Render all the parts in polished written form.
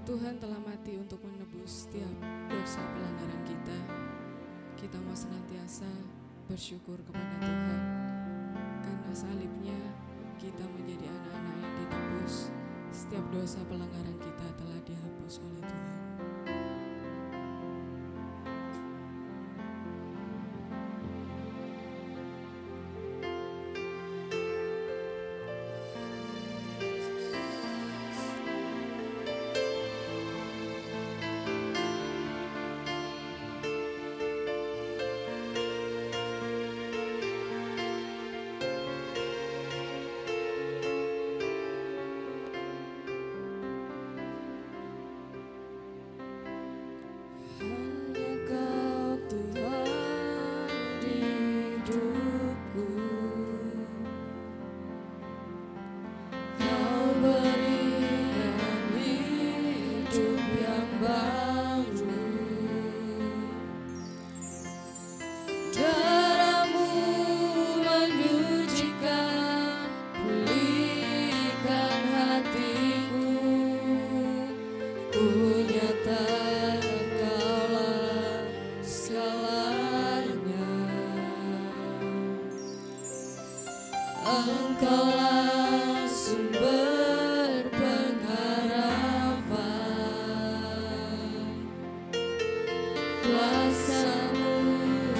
Tuhan telah mati untuk menebus setiap dosa pelanggaran kita. Kita mau senantiasa bersyukur kepada Tuhan. Karena salibnya kita menjadi anak-anak yang ditebus. Setiap dosa pelanggaran kita telah dihapus oleh Tuhan. Engkaulah sumber pengharapan, kuasa-Mu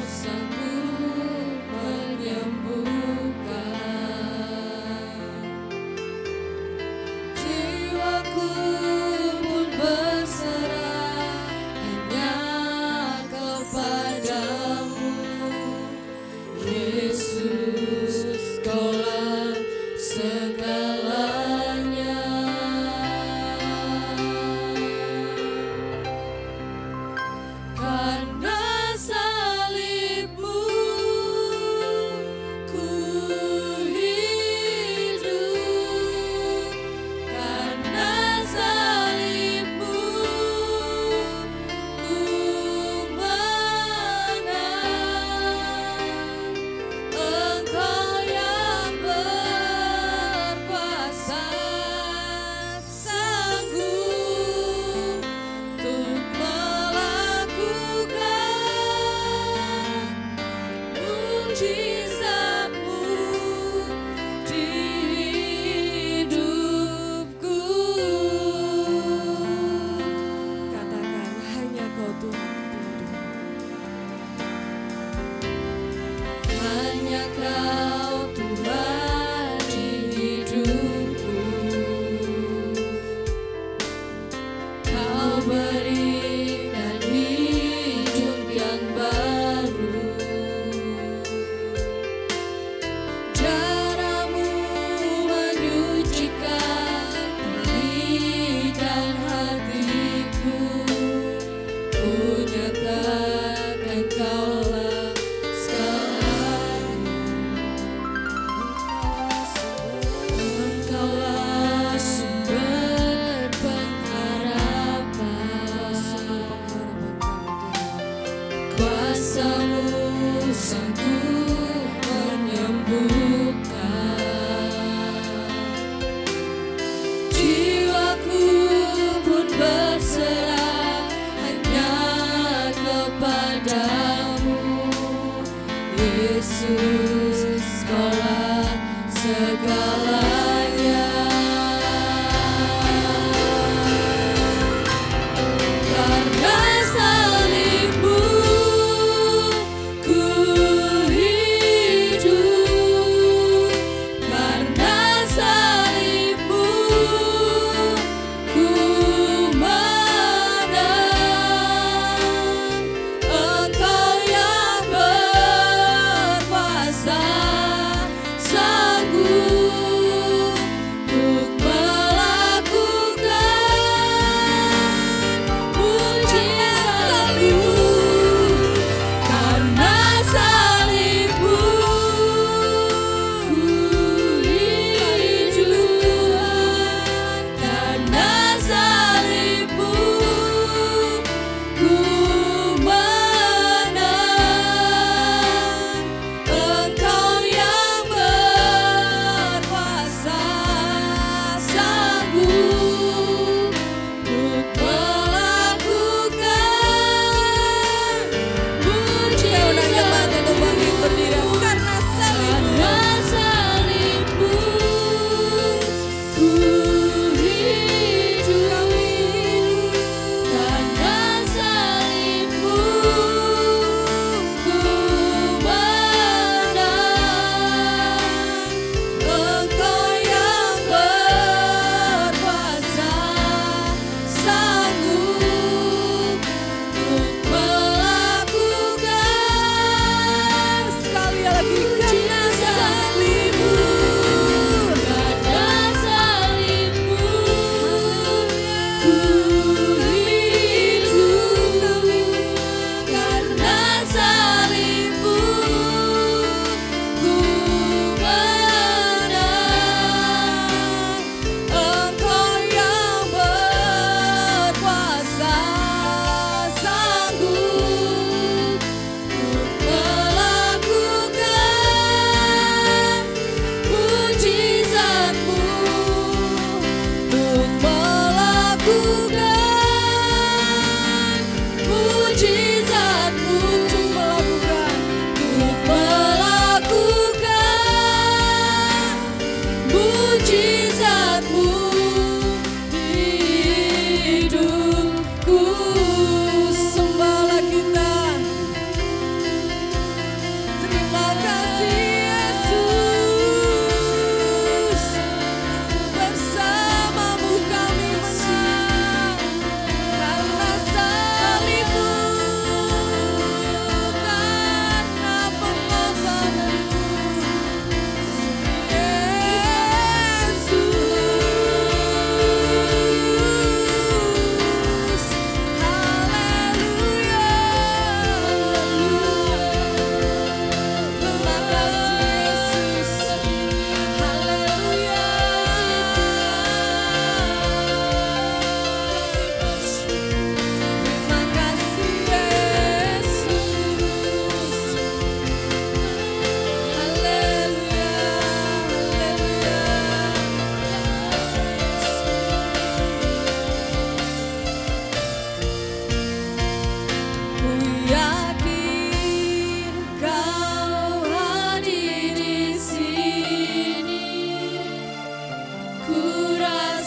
sanggup menyembuhkan. Jiwaku pun berserah hanya kepadamu, Yesus. Kaulah segalanya. Karena salib-Mu ku hidup, karena salib-Mu ku menang. Engkau yang berkuasa, sanggup untuk melakukan mujizat-Mu di hidupku. Katakan, hanya Kau Tuhan di hidupku. Hanya Kau Tuhan di hidupku. Kau berikan hidup yang baru. Darah-Mu menyucikan, pulihkan hatiku. Ku nyatakan Kaulah segalanya. Engkaulah sumber pengharapan, kuasa-Mu sanggup menyembuhkan. Jiwaku pun berserah hanya kepadamu, Yesus. Kaulah segalanya. Karena salib-Mu ku hidup, karena salib-Mu ku menang. Engkau yang berkuasa, sanggup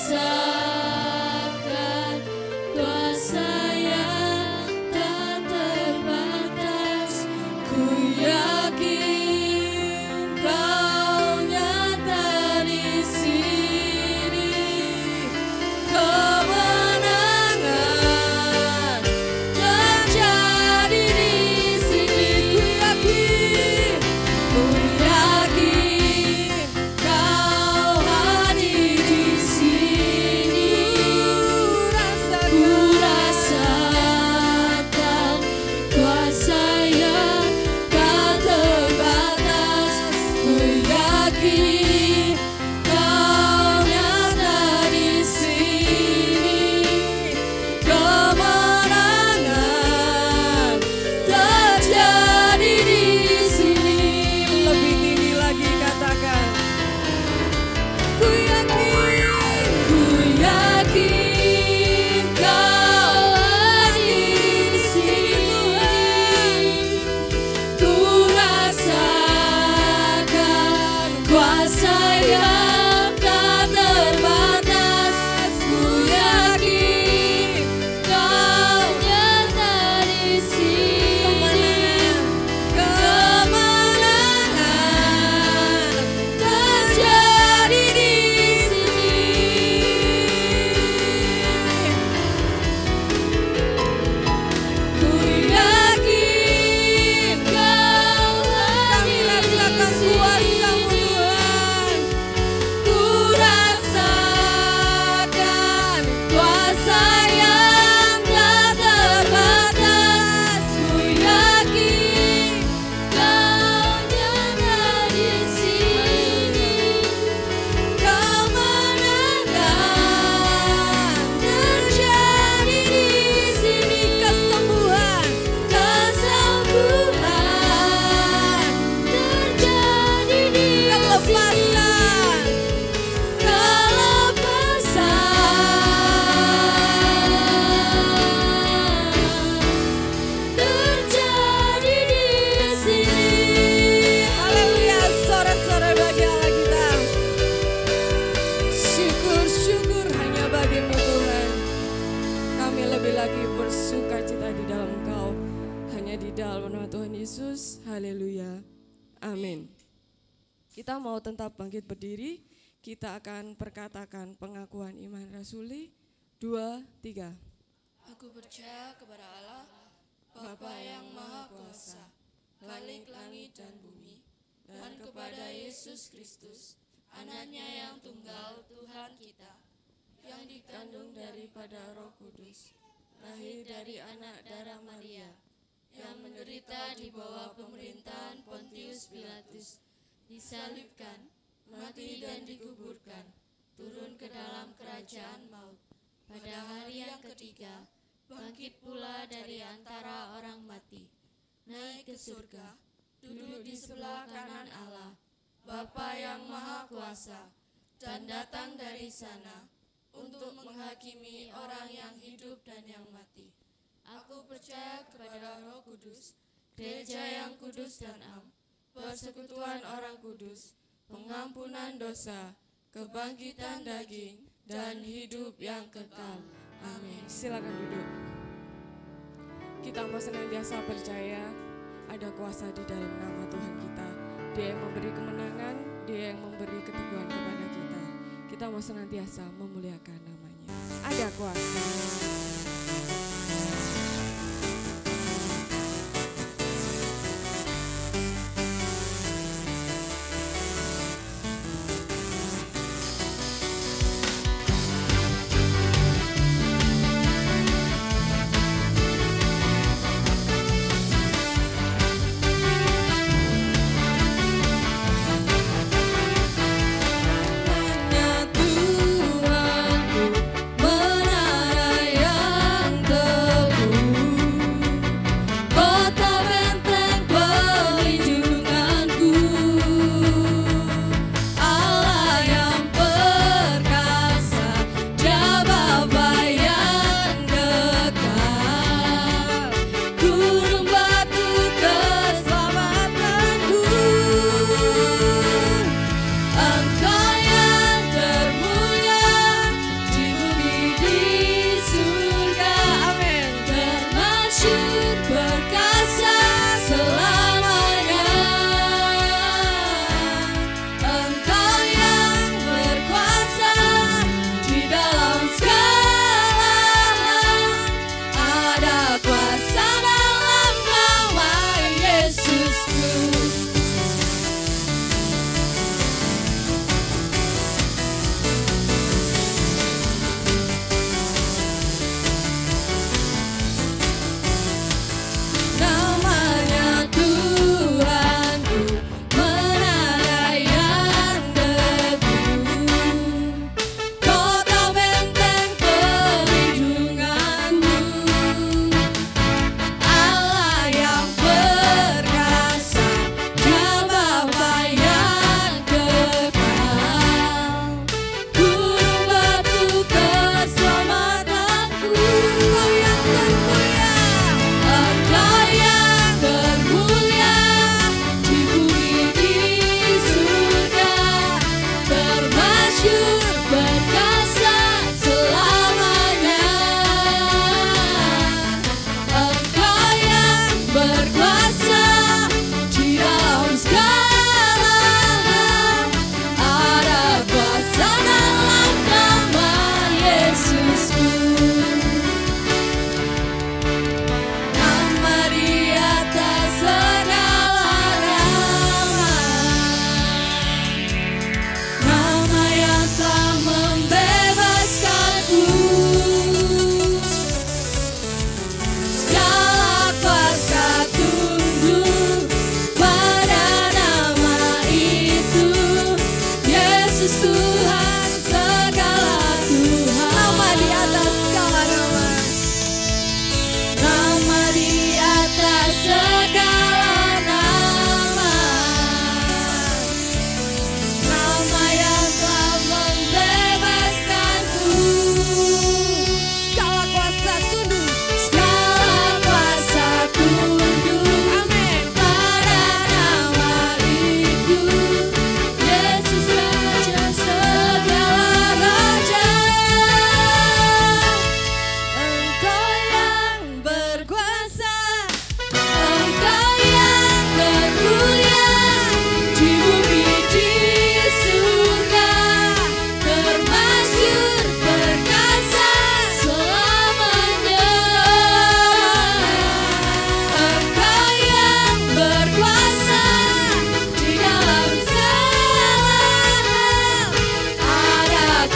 rasakan kuasa yang tak terbatas. Ku yakin Kau nyata di sini. Kemenangan terjadi di sini. Ku yakin Kau hadir di sini. Ku rasakan kuasa yang tak terbatas. Ku yakin Kau nyata di sini. Kemenangan terjadi di sini. Lebih tinggi lagi katakan. Ku yakin Kau hadir di sini. Ku rasakan kuasa yang tak terbatas. Ku yakin Kau nyata di sini. Kemenangan terjadi di sini. Ku yakin Kau hadir di sini. Ku rasakan kuasa yang tak terbatas. Ku yakin Kau nyata di sini. Kemenangan terjadi di sini. Kesembuhan terjadi di sini. Terjadi di sini. Haleluya, sorak-sorai bagi Allah kita. Syukur-syukur hanya bagi-Mu Tuhan. Kami lebih lagi bersuka cita di dalam Engkau. Hanya di dalam nama Tuhan Yesus. Haleluya. Amin. Kita mau tetap bangkit berdiri. Kita akan perkatakan pengakuan iman rasuli. 2, 3. Aku percaya kepada Allah, Bapa yang Maha Kuasa, Khalik langit dan bumi, dan kepada Yesus Kristus, Anaknya yang tunggal Tuhan kita, yang dikandung daripada Roh Kudus, lahir dari anak darah Maria, yang menderita di bawah pemerintahan Pontius Pilatus, disalibkan, mati dan dikuburkan, turun ke dalam kerajaan maut. Pada hari yang ketiga, bangkit pula dari antara orang mati, naik ke surga, duduk di sebelah kanan Allah, Bapa yang Maha Kuasa, dan datang dari sana untuk menghakimi orang yang hidup dan yang mati. Aku percaya kepada Roh Kudus, gereja yang kudus dan am, persekutuan orang kudus, pengampunan dosa, kebangkitan daging, dan hidup yang kekal. Amin. Silakan duduk. Kita mau senantiasa percaya ada kuasa di dalam nama Tuhan kita. Dia yang memberi kemenangan, Dia yang memberi keteguhan kepada kita. Kita mau senantiasa memuliakan namanya. Ada kuasa. Hanya Tuhanku menara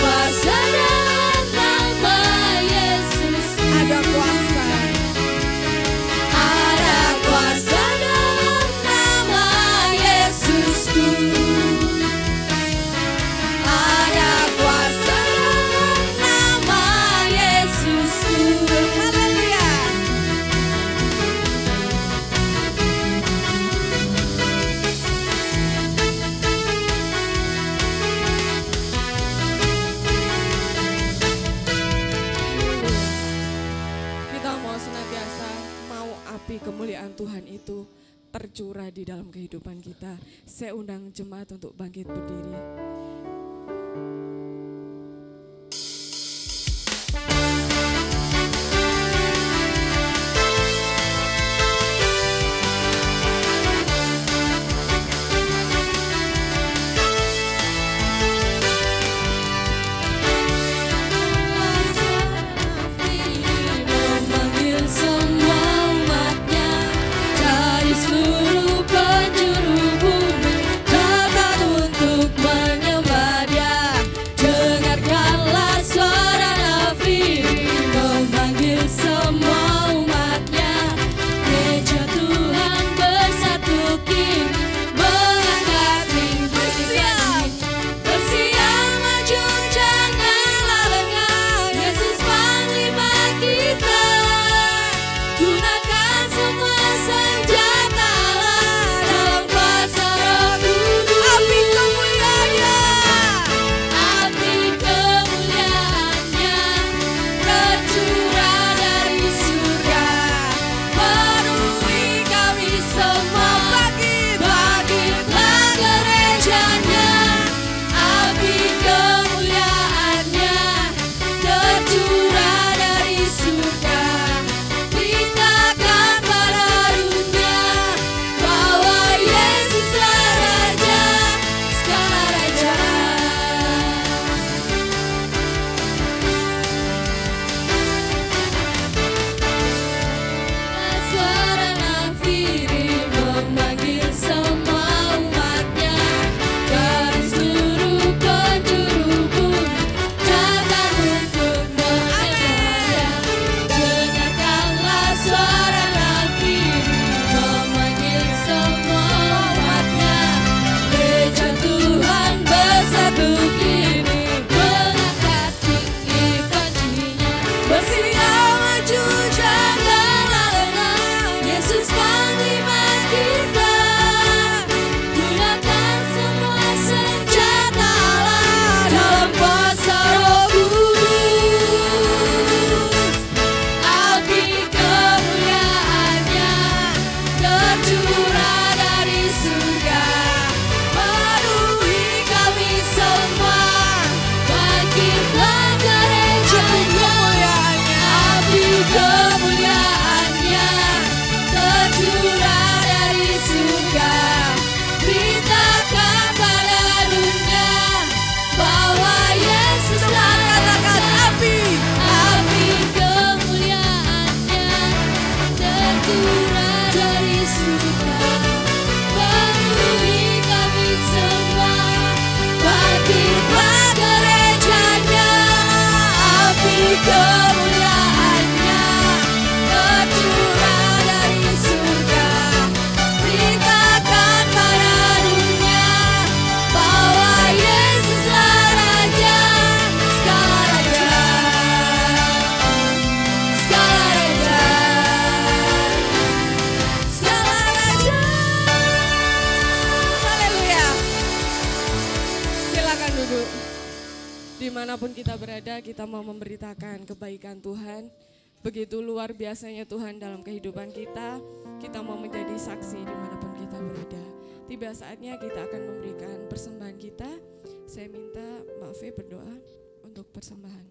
kuasa dalam nama Yesus. Ada kuasa. Ada kuasa dalam nama Yesusku. Ada kuasa dalam nama Yesusku. Haleluya. Kita mau senantiasa mau api kemuliaan Tuhan itu tercurah di dalam kehidupan kita. Saya undang jemaat untuk bangkit berdiri. Memanggil semua umatnya dari seluruh penjuru bumi, datang untuk menyembah Dia. Dengarkanlah suara nafiri, memanggil semua umatnya. Gereja Tuhan bersatu kini, mengangkat tinggi kami. Bersiap maju janganlah lengah, Yesus panglima kita. Gunakan semua senjata Allah dalam kuasa Roh Kudus. Api kemuliaannya, api kemuliaannya tercurah dari surga, penuhi kami semua. Bangkitlah gerejanya, api kemuliaannya tercurah dari surga. Beritakan pada dunia bahwa Yesuslah Raja segala raja. Suara nafiri memanggil semua umatnya dari seluruh penjuru bumi, datang untuk menyembah Dia. Dengarkanlah suara nafiri memanggil semua umatnya. Gereja Tuhan bersatu kini, mengangkat tinggi kancinya. Bersiap maju janganlah lengah, Yesus panglima kita. Gunakan semua senjata Allah dalam kuasa Roh Kudus. Api kemuliaannya tercurah dari surga, penuhi kami semua. Bangkitlah gerejanya, api kemuliaannya tercurah dari surga. Beritakan pada dunia bahwa Yesuslah Raja. Api kemuliaannya tercurah dari surga, penuhi kami semua. Bangkitlah gerejanya, api kemuliaannya tercurah dari surga. Beritakan pada dunia bahwa Yesuslah Raja segala raja. Segala raja, segala raja. Haleluya. Silakan duduk. Dimanapun kita berada, kita mau memberitakan kebaikan Tuhan. Begitu luar biasanya Tuhan dalam kehidupan kita. Kita mau menjadi saksi dimanapun kita berada. Tiba saatnya kita akan memberikan persembahan kita. Saya minta Mbak Fe berdoa untuk persembahan.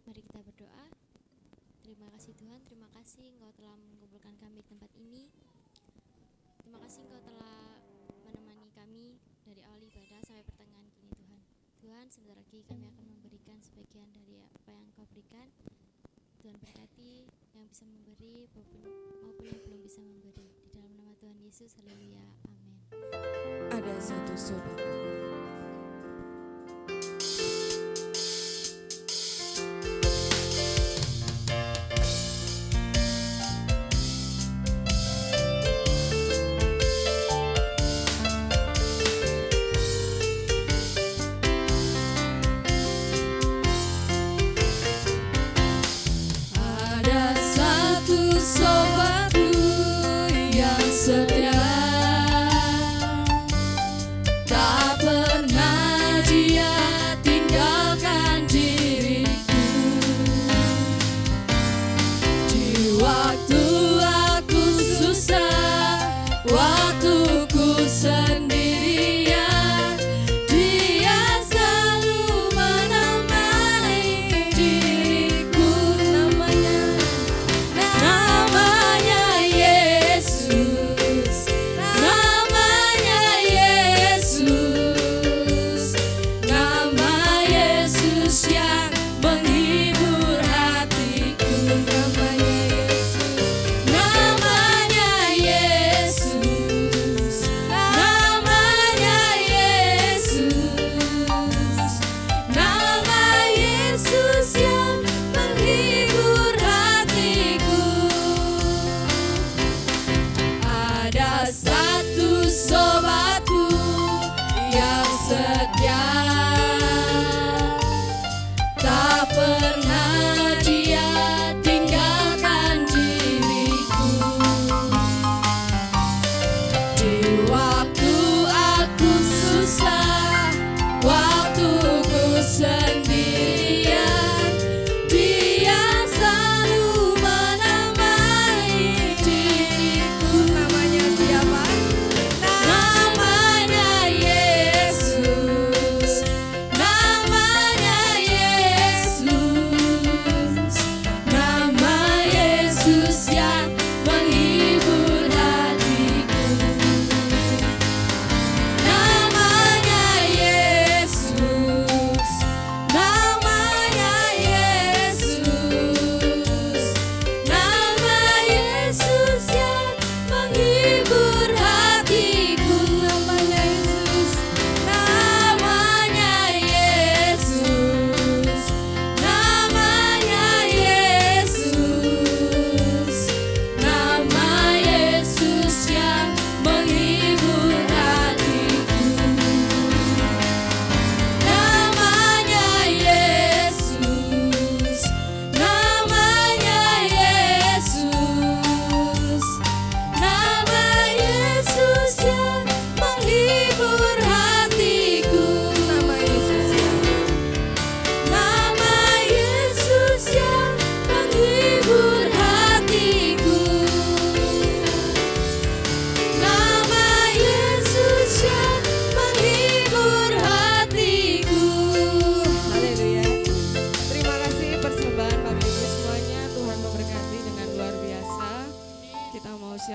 Mari kita berdoa. Terima kasih Tuhan, terima kasih Engkau telah mengumpulkan kami di tempat ini. Terima kasih Engkau telah menemani kami dari awal ibadah sampai pertengahan kini Tuhan. Tuhan, sebentar lagi kami akan memberikan sebagian dari apa yang Engkau berikan. Tuhan berkati yang bisa memberi maupun yang belum bisa memberi. Di dalam nama Tuhan Yesus, haleluya, amin. Ada satu sobat.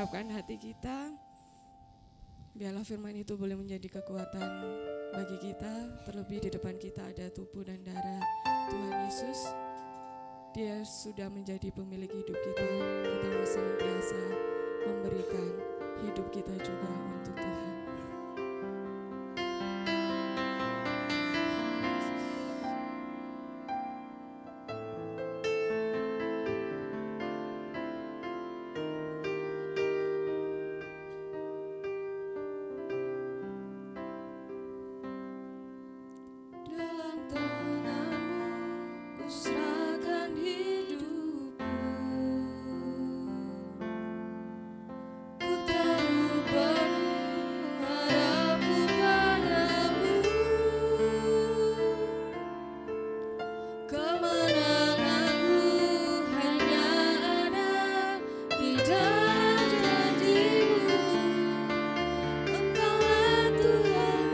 ungkapkan hati kita. Biarlah firman itu boleh menjadi kekuatan bagi kita. Terlebih di depan kita ada tubuh dan darah Tuhan Yesus. Dia sudah menjadi pemilik hidup kita. Kita mau senantiasa memberikan hidup kita juga untuk Tuhan. Dalam tangan-Mu ku serahkan hidupku. Ku taruh penuh harapku padamu. Kemenanganku hanya ada di dalam janji-Mu. Engkaulah Tuhan,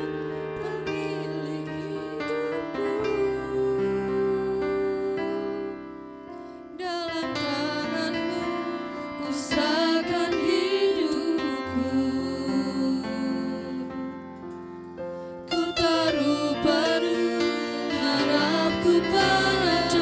pemilik hidupku. Dalam tangan-Mu ku serahkan hidupku. Ku taruh penuh harapku padamu.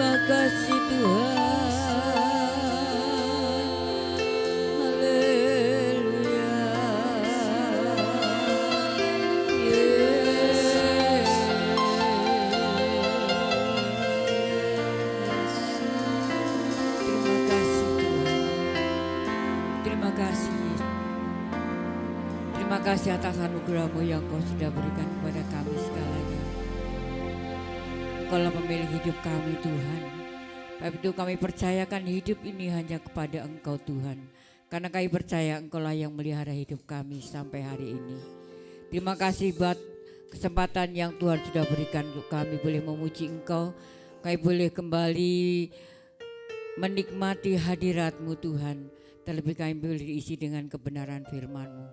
Terima kasih Tuhan. Haleluya. Yes. Terima kasih Tuhan. Terima kasih. Terima kasih atas anugerah-Mu yang Kau sudah berikan kepada kami segalanya. Engkaulah pemilik hidup kami Tuhan. Sebab itu kami percayakan hidup ini hanya kepada Engkau Tuhan. Karena kami percaya Engkaulah yang melihara hidup kami sampai hari ini. Terima kasih buat kesempatan yang Tuhan sudah berikan untuk kami boleh memuji Engkau. Kami boleh kembali menikmati hadirat-Mu Tuhan. Terlebih kami boleh diisi dengan kebenaran firman-Mu.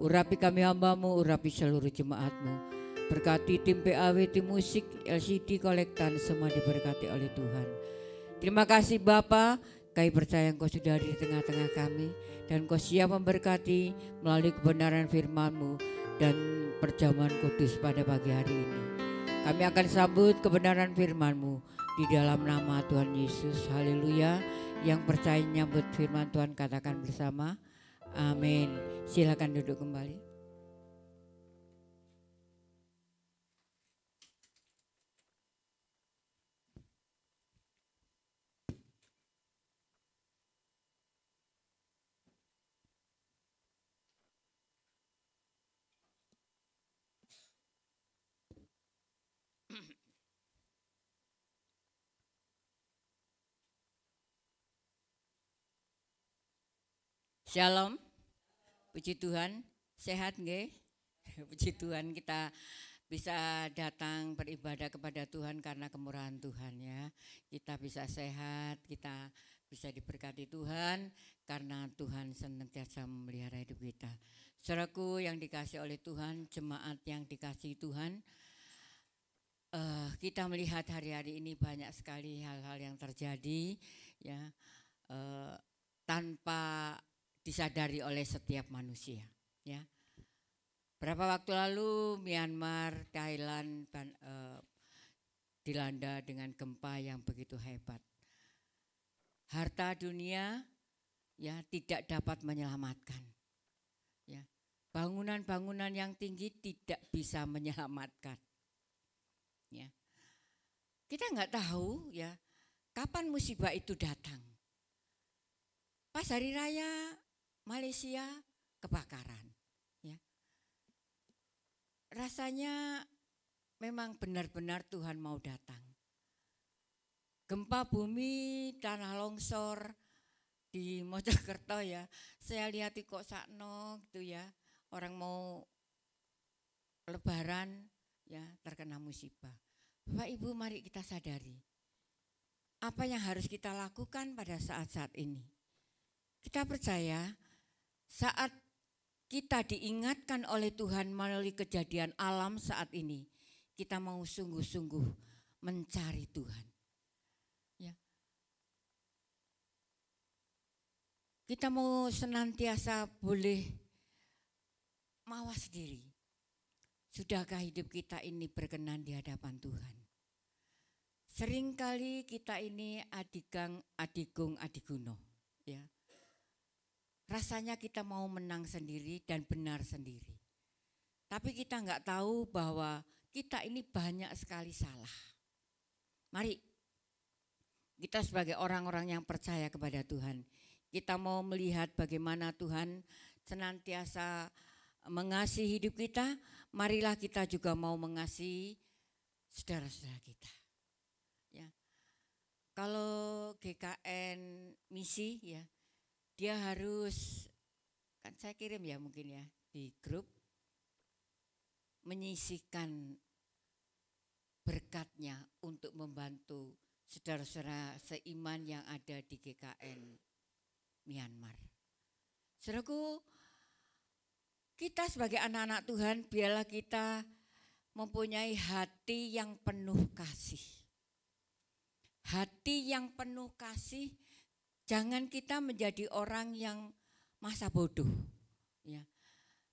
Urapi kami hamba-Mu, urapi seluruh jemaat-Mu. Berkati tim PAW, tim musik, LCD, kolektan, semua diberkati oleh Tuhan. Terima kasih Bapa, kami percaya Engkau sudah di tengah-tengah kami. Dan Engkau siap memberkati melalui kebenaran firman-Mu dan perjamuan kudus pada pagi hari ini. Kami akan sambut kebenaran firman-Mu di dalam nama Tuhan Yesus. Haleluya. Yang percaya nyambut firman Tuhan katakan bersama. Amin. Silakan duduk kembali. Shalom, puji Tuhan, sehat nggih? Puji Tuhan kita bisa datang beribadah kepada Tuhan karena kemurahan Tuhan ya. Kita bisa sehat, kita bisa diberkati Tuhan karena Tuhan senantiasa memelihara hidup kita. Saudaraku yang dikasih oleh Tuhan, jemaat yang dikasih Tuhan, kita melihat hari-hari ini banyak sekali hal-hal yang terjadi ya tanpa disadari oleh setiap manusia ya. Berapa waktu lalu Myanmar, Thailand dilanda dengan gempa yang begitu hebat. Harta dunia ya tidak dapat menyelamatkan. Ya. Bangunan-bangunan yang tinggi tidak bisa menyelamatkan. Ya. Kita nggak tahu ya kapan musibah itu datang. Pas hari raya Malaysia kebakaran, ya. Rasanya memang benar-benar Tuhan mau datang. Gempa bumi, tanah longsor di Mojokerto ya, saya lihat kok sakno gitu ya, orang mau lebaran ya terkena musibah. Bapak Ibu mari kita sadari, apa yang harus kita lakukan pada saat-saat ini. Kita percaya saat kita diingatkan oleh Tuhan melalui kejadian alam saat ini, kita mau sungguh-sungguh mencari Tuhan. Ya. Kita mau senantiasa boleh mawas diri. Sudahkah hidup kita ini berkenan di hadapan Tuhan? Seringkali kita ini adigang, adigung, adiguno. Ya. Rasanya kita mau menang sendiri dan benar sendiri. Tapi kita nggak tahu bahwa kita ini banyak sekali salah. Mari kita sebagai orang-orang yang percaya kepada Tuhan, kita mau melihat bagaimana Tuhan senantiasa mengasihi hidup kita. Marilah kita juga mau mengasihi saudara-saudara kita. Ya. Kalau GKN misi ya, dia harus, kan saya kirim ya mungkin ya di grup, menyisihkan berkatnya untuk membantu saudara-saudara seiman yang ada di GKN Myanmar. Saudaraku, kita sebagai anak-anak Tuhan, biarlah kita mempunyai hati yang penuh kasih. Hati yang penuh kasih, jangan kita menjadi orang yang masa bodoh. Ya.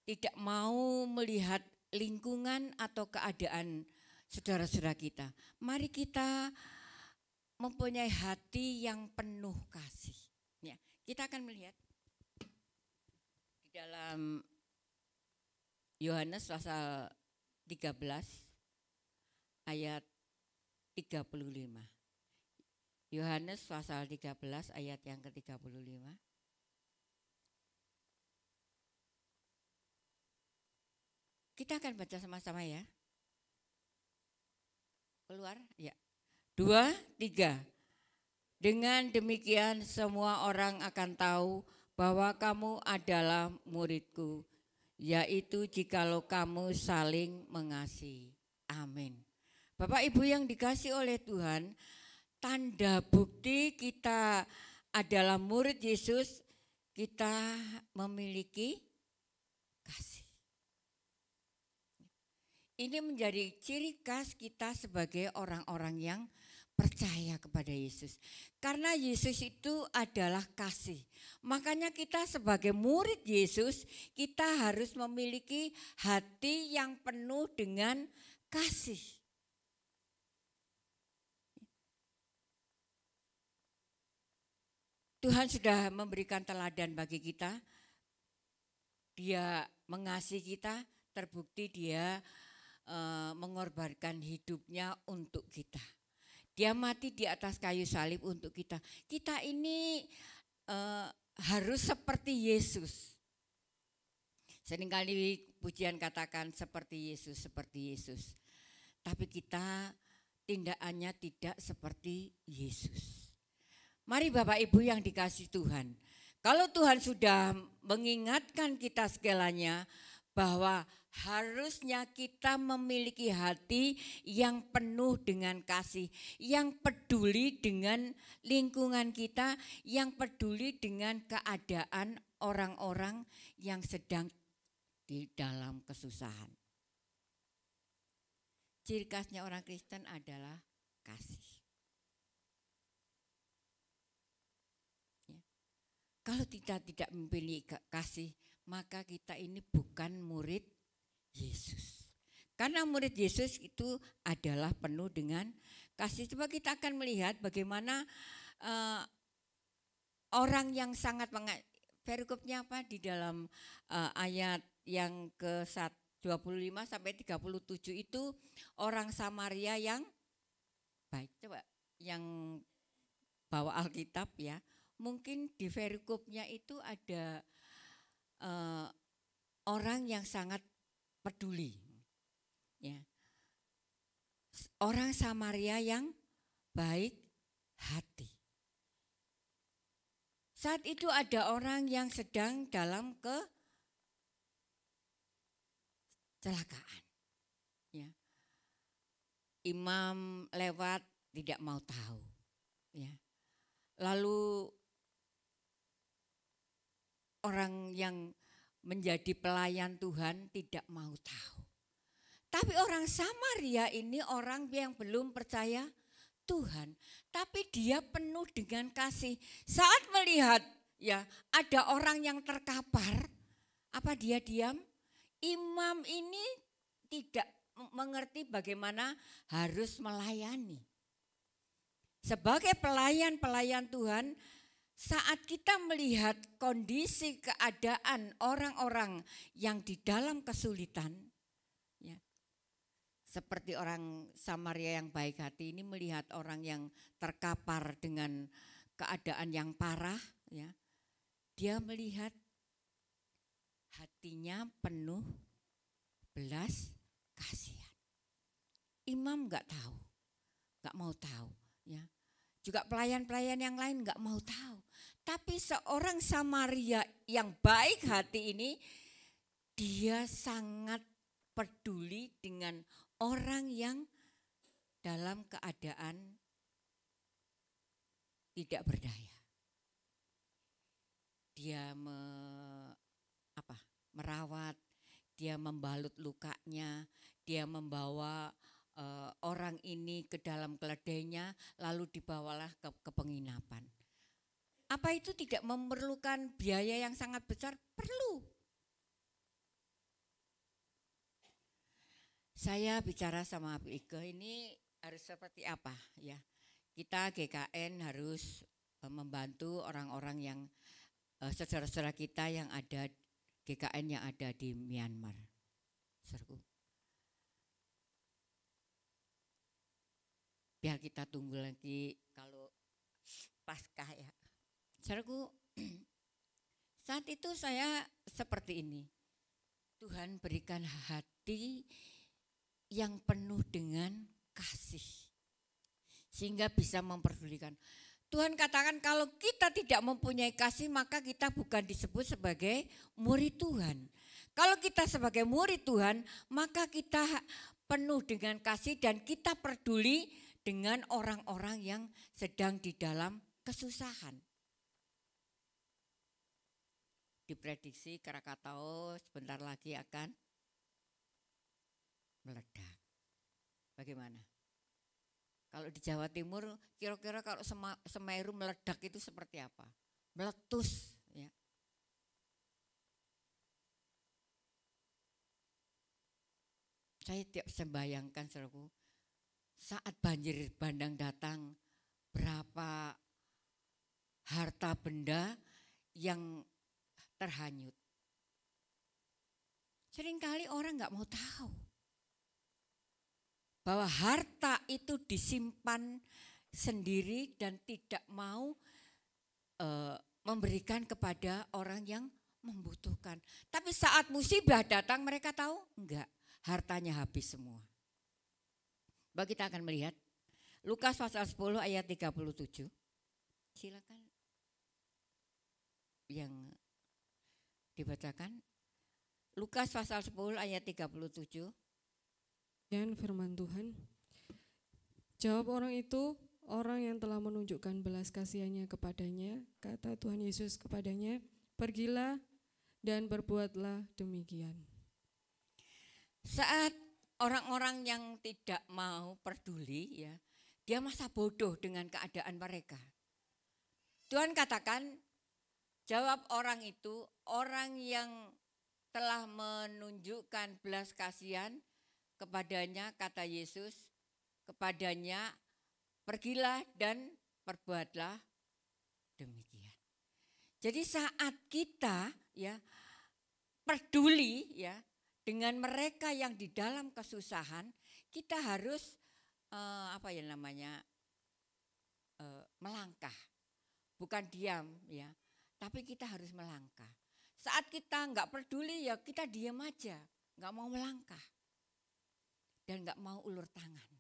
Tidak mau melihat lingkungan atau keadaan saudara-saudara kita. Mari kita mempunyai hati yang penuh kasih. Ya, kita akan melihat di dalam Yohanes pasal 13 ayat 35. Yohanes pasal 13 ayat yang ke-35. Kita akan baca sama-sama ya. Keluar, ya. 2, 3. Dengan demikian semua orang akan tahu bahwa kamu adalah muridku, yaitu jikalau kamu saling mengasihi. Amin. Bapak Ibu yang dikasihi oleh Tuhan, tanda bukti kita adalah murid Yesus, kita memiliki kasih. Ini menjadi ciri khas kita sebagai orang-orang yang percaya kepada Yesus. Karena Yesus itu adalah kasih. Makanya kita sebagai murid Yesus, kita harus memiliki hati yang penuh dengan kasih. Tuhan sudah memberikan teladan bagi kita. Dia mengasihi kita, terbukti dia mengorbankan hidupnya untuk kita. Dia mati di atas kayu salib untuk kita. Kita ini harus seperti Yesus. Seringkali pujian katakan seperti Yesus, seperti Yesus. Tapi kita tindakannya tidak seperti Yesus. Mari Bapak Ibu yang dikasihi Tuhan. Kalau Tuhan sudah mengingatkan kita segalanya bahwa harusnya kita memiliki hati yang penuh dengan kasih, yang peduli dengan lingkungan kita, yang peduli dengan keadaan orang-orang yang sedang di dalam kesusahan. Ciri khasnya orang Kristen adalah kasih. Kalau kita tidak memiliki kasih, maka kita ini bukan murid Yesus. Karena murid Yesus itu adalah penuh dengan kasih. Coba kita akan melihat bagaimana orang yang sangat perikopnya apa di dalam ayat yang ke-25 sampai 37 itu orang Samaria yang baik. Coba yang bawa Alkitab ya. Mungkin di perikopnya itu ada orang yang sangat peduli, ya. Orang Samaria yang baik hati. Saat itu ada orang yang sedang dalam kecelakaan, ya. Imam lewat tidak mau tahu, ya. Lalu orang yang menjadi pelayan Tuhan tidak mau tahu. Tapi orang Samaria ini orang yang belum percaya Tuhan. Tapi dia penuh dengan kasih. Saat melihat ya ada orang yang terkapar, apa dia diam? Imam ini tidak mengerti bagaimana harus melayani. Sebagai pelayan-pelayan Tuhan, saat kita melihat kondisi keadaan orang-orang yang di dalam kesulitan, ya, seperti orang Samaria yang baik hati ini melihat orang yang terkapar dengan keadaan yang parah, ya, dia melihat hatinya penuh belas kasihan. Imam nggak tahu, nggak mau tahu, ya. Juga pelayan-pelayan yang lain nggak mau tahu. Tapi seorang Samaria yang baik hati ini, dia sangat peduli dengan orang yang dalam keadaan tidak berdaya. Dia merawat, dia membalut lukanya, dia membawa orang ini ke dalam keledainya, lalu dibawalah ke penginapan. Apa itu tidak memerlukan biaya yang sangat besar? Perlu. Saya bicara sama Bu Ike, ini harus seperti apa ya? kita GKN harus membantu orang-orang yang saudara-saudara kita yang ada GKN yang ada di Myanmar. Saudaraku. Biar kita tunggu lagi kalau Paskah ya. Saudaraku, saat itu saya seperti ini. Tuhan berikan hati yang penuh dengan kasih. Sehingga bisa memperdulikan. Tuhan katakan kalau kita tidak mempunyai kasih maka kita bukan disebut sebagai murid Tuhan. Kalau kita sebagai murid Tuhan maka kita penuh dengan kasih dan kita peduli dengan orang-orang yang sedang di dalam kesusahan. Diprediksi Krakatau sebentar lagi akan meledak. Bagaimana? Kalau di Jawa Timur kira-kira kalau Semeru meledak itu seperti apa? Meletus ya. Saya tidak bisa bayangkan saudaraku, saat banjir bandang datang berapa harta benda yang terhanyut. Seringkali orang nggak mau tahu bahwa harta itu disimpan sendiri dan tidak mau memberikan kepada orang yang membutuhkan. Tapi saat musibah datang mereka tahu enggak, hartanya habis semua. Bahwa kita akan melihat Lukas pasal 10 ayat 37. Silakan yang dibacakan. Lukas pasal 10 ayat 37. Dan firman Tuhan, jawab orang itu, orang yang telah menunjukkan belas kasihannya kepadanya, kata Tuhan Yesus kepadanya, pergilah dan berbuatlah demikian. Saat orang-orang yang tidak mau peduli ya, dia masa bodoh dengan keadaan mereka. Tuhan katakan, jawab orang itu, orang yang telah menunjukkan belas kasihan kepadanya, kata Yesus, kepadanya, pergilah dan perbuatlah demikian. Jadi saat kita ya peduli ya dengan mereka yang di dalam kesusahan, kita harus melangkah, bukan diam ya, tapi kita harus melangkah. Saat kita nggak peduli ya kita diam aja, nggak mau melangkah dan nggak mau ulur tangan.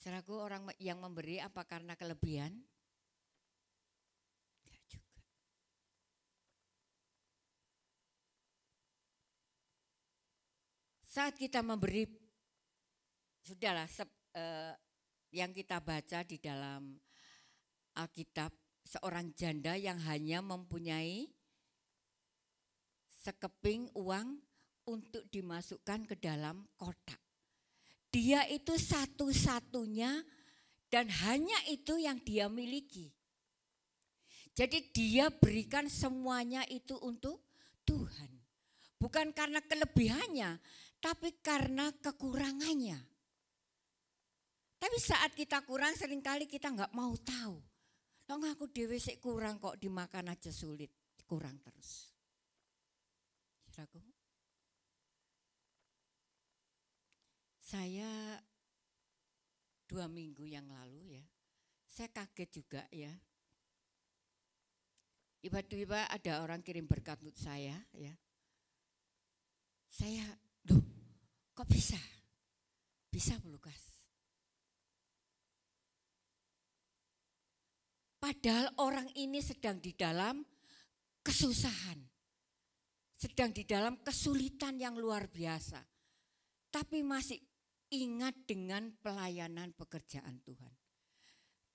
Saudaraku, orang yang memberi apa karena kelebihan? Enggak juga. Saat kita memberi, sudahlah yang kita baca di dalam Alkitab, seorang janda yang hanya mempunyai sekeping uang untuk dimasukkan ke dalam kotak. Dia itu satu-satunya dan hanya itu yang dia miliki. Jadi dia berikan semuanya itu untuk Tuhan. Bukan karena kelebihannya, tapi karena kekurangannya. Tapi saat kita kurang seringkali kita nggak mau tahu. Lo ngaku dewe sik kurang kok dimakan aja sulit, kurang terus. Saudaraku, saya 2 minggu yang lalu ya, saya kaget juga ya. Tiba-tiba ada orang kirim berkat untuk saya ya. Saya, kok bisa? Bisa Bu Lukas. Padahal orang ini sedang di dalam kesusahan. Sedang di dalam kesulitan yang luar biasa. Tapi masih ingat dengan pelayanan pekerjaan Tuhan.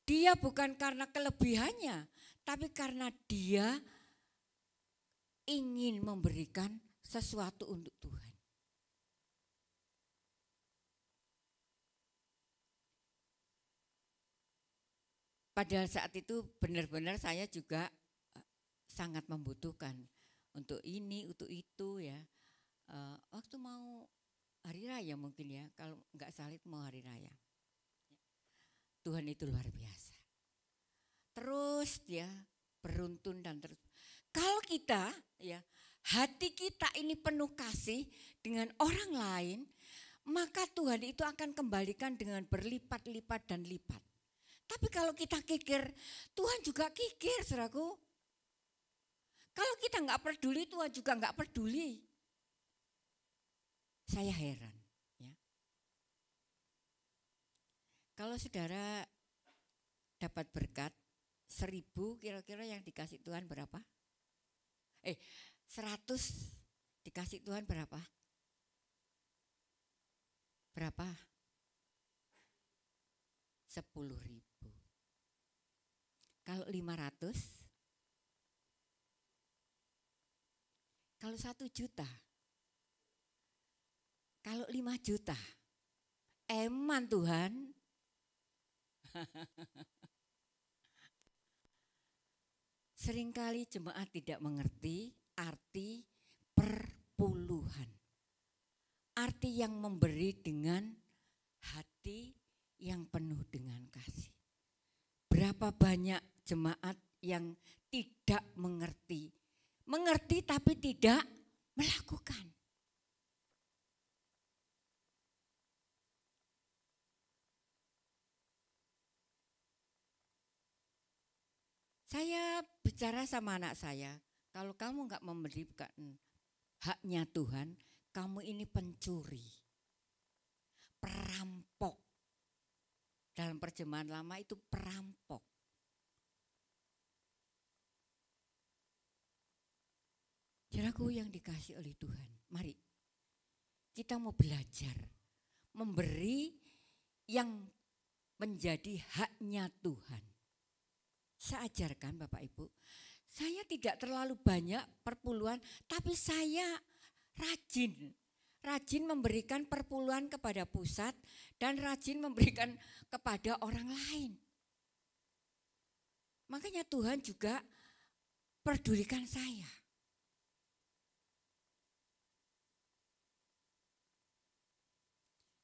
Dia bukan karena kelebihannya, tapi karena dia ingin memberikan sesuatu untuk Tuhan. Padahal saat itu benar-benar saya juga sangat membutuhkan untuk ini, untuk itu ya. Waktu mau hari raya mungkin ya, kalau nggak salah itu mau hari raya. Tuhan itu luar biasa. Terus dia beruntun dan terus. Kalau kita ya, hati kita ini penuh kasih dengan orang lain, maka Tuhan itu akan kembalikan dengan berlipat-lipat dan lipat. Tapi kalau kita kikir, Tuhan juga kikir, saudaraku. Kalau kita nggak peduli, Tuhan juga nggak peduli. Saya heran, ya. Kalau saudara dapat berkat 1.000, kira-kira yang dikasih Tuhan berapa? 100 dikasih Tuhan berapa? Berapa? 10.000. Kalau 500? Kalau 1 juta? Kalau 5 juta? Eman Tuhan. Seringkali jemaat tidak mengerti arti perpuluhan. Arti yang memberi dengan hati yang penuh dengan kasih. Berapa banyak jemaat yang tidak mengerti. Mengerti tapi tidak melakukan. Saya bicara sama anak saya, kalau kamu enggak memberikan haknya Tuhan, kamu ini pencuri, perampok. Dalam terjemahan lama itu perampok. Saudaraku yang dikasih oleh Tuhan, mari kita mau belajar memberi yang menjadi haknya Tuhan. Saya ajarkan Bapak Ibu, saya tidak terlalu banyak perpuluhan, tapi saya rajin memberikan perpuluhan kepada pusat dan rajin memberikan kepada orang lain. Makanya Tuhan juga pedulikan saya.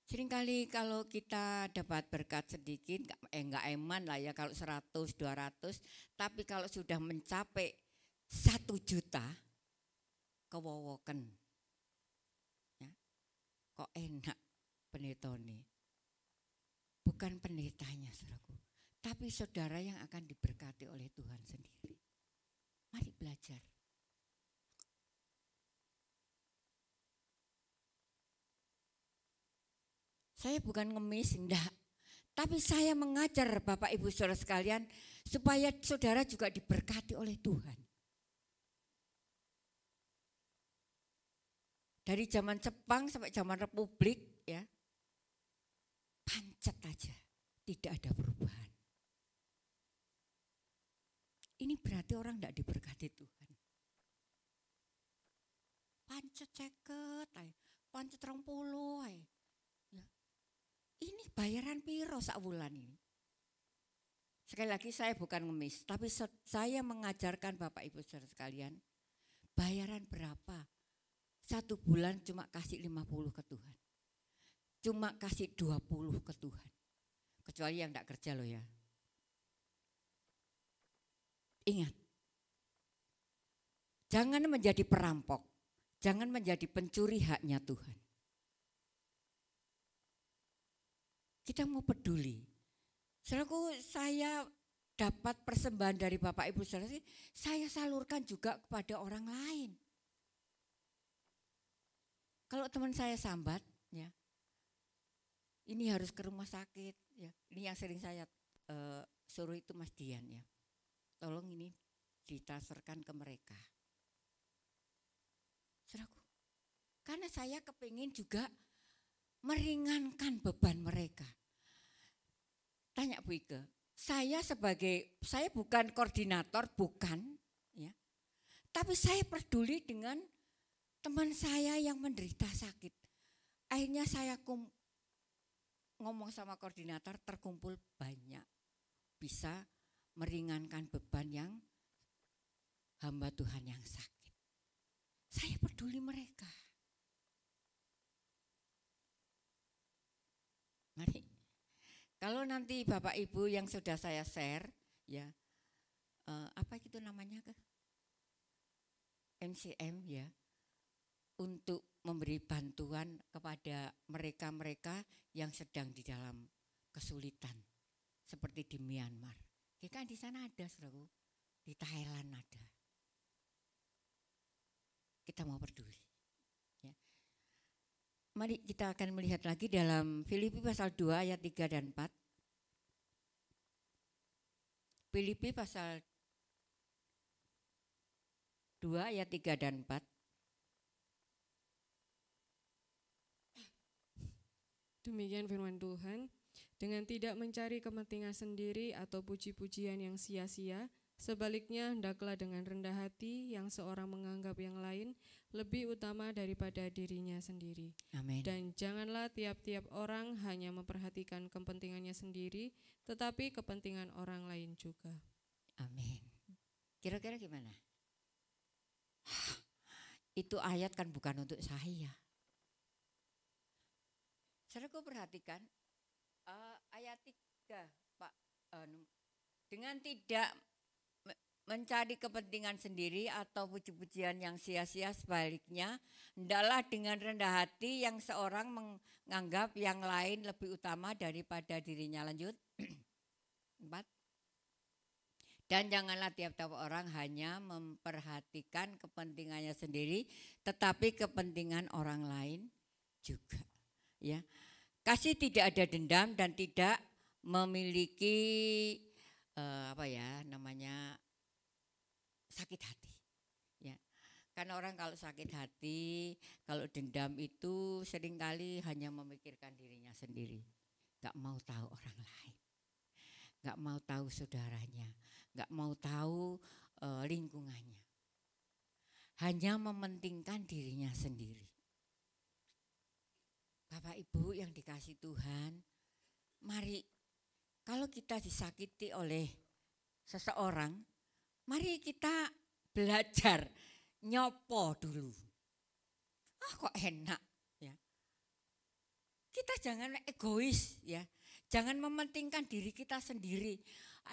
Seringkali kalau kita dapat berkat sedikit, enggak eman lah ya kalau 100, 200, tapi kalau sudah mencapai 1 juta, kewowoken. Ya, kok enak pendetanya. Bukan pendetanya, saudaraku, tapi saudara yang akan diberkati oleh Tuhan sendiri. Mari belajar. Saya bukan ngemis, enggak. Tapi saya mengajar Bapak Ibu Saudara sekalian supaya saudara juga diberkati oleh Tuhan. Dari zaman Jepang sampai zaman Republik ya, pancet aja, tidak ada perubahan. Ini berarti orang enggak diberkati Tuhan. Pancet 50, pancet 20, ya. Ini bayaran piro sak bulan ini. Sekali lagi saya bukan ngemis, tapi saya mengajarkan Bapak Ibu Saudara sekalian, bayaran berapa? 1 bulan cuma kasih 50 ke Tuhan. Cuma kasih 20 ke Tuhan. Kecuali yang enggak kerja loh ya. Ingat, jangan menjadi perampok, jangan menjadi pencuri haknya Tuhan. Kita mau peduli. Saudaraku, saya dapat persembahan dari Bapak Ibu Saudara, saya salurkan juga kepada orang lain. Kalau teman saya sambat, ya, ini harus ke rumah sakit, ya. Ini yang sering saya suruh itu Mas Dian ya. Tolong ini ditransferkan ke mereka. Saudaraku, karena saya kepingin juga meringankan beban mereka. Tanya Bu Ike, saya bukan koordinator, bukan, ya. Tapi saya peduli dengan teman saya yang menderita sakit. Akhirnya saya ngomong sama koordinator, terkumpul banyak, bisa meringankan beban yang hamba Tuhan yang sakit. Saya peduli mereka. Kalau nanti Bapak Ibu yang sudah saya share, ya, apa itu namanya ke MCM ya, untuk memberi bantuan kepada mereka-mereka yang sedang di dalam kesulitan, seperti di Myanmar. Kita di sana ada, saudaraku, di Thailand ada. Kita mau peduli. Ya. Mari kita akan melihat lagi dalam Filipi pasal 2 ayat 3 dan 4. Filipi pasal 2 ayat 3 dan 4. Demikian firman Tuhan, dengan tidak mencari kepentingan sendiri atau puji-pujian yang sia-sia, sebaliknya hendaklah dengan rendah hati yang seorang menganggap yang lain lebih utama daripada dirinya sendiri. Amin. Dan janganlah tiap-tiap orang hanya memperhatikan kepentingannya sendiri, tetapi kepentingan orang lain juga. Amin. Kira-kira gimana? Itu ayat kan bukan untuk saya. Saudaraku perhatikan ayat 3, Pak. Dengan tidak mencari kepentingan sendiri atau puji-pujian yang sia-sia, sebaliknya hendaklah dengan rendah hati yang seorang menganggap yang lain lebih utama daripada dirinya. Lanjut. 4. Dan janganlah tiap-tiap orang hanya memperhatikan kepentingannya sendiri, tetapi kepentingan orang lain juga. Ya, kasih tidak ada dendam dan tidak memiliki sakit hati. Ya, karena orang kalau sakit hati, kalau dendam itu seringkali hanya memikirkan dirinya sendiri, nggak mau tahu orang lain, nggak mau tahu saudaranya, nggak mau tahu lingkungannya, hanya mementingkan dirinya sendiri. Bapak Ibu yang dikasih Tuhan, mari kalau kita disakiti oleh seseorang, mari kita belajar nyopo dulu. Kok enak ya. Kita jangan egois ya. Jangan mementingkan diri kita sendiri.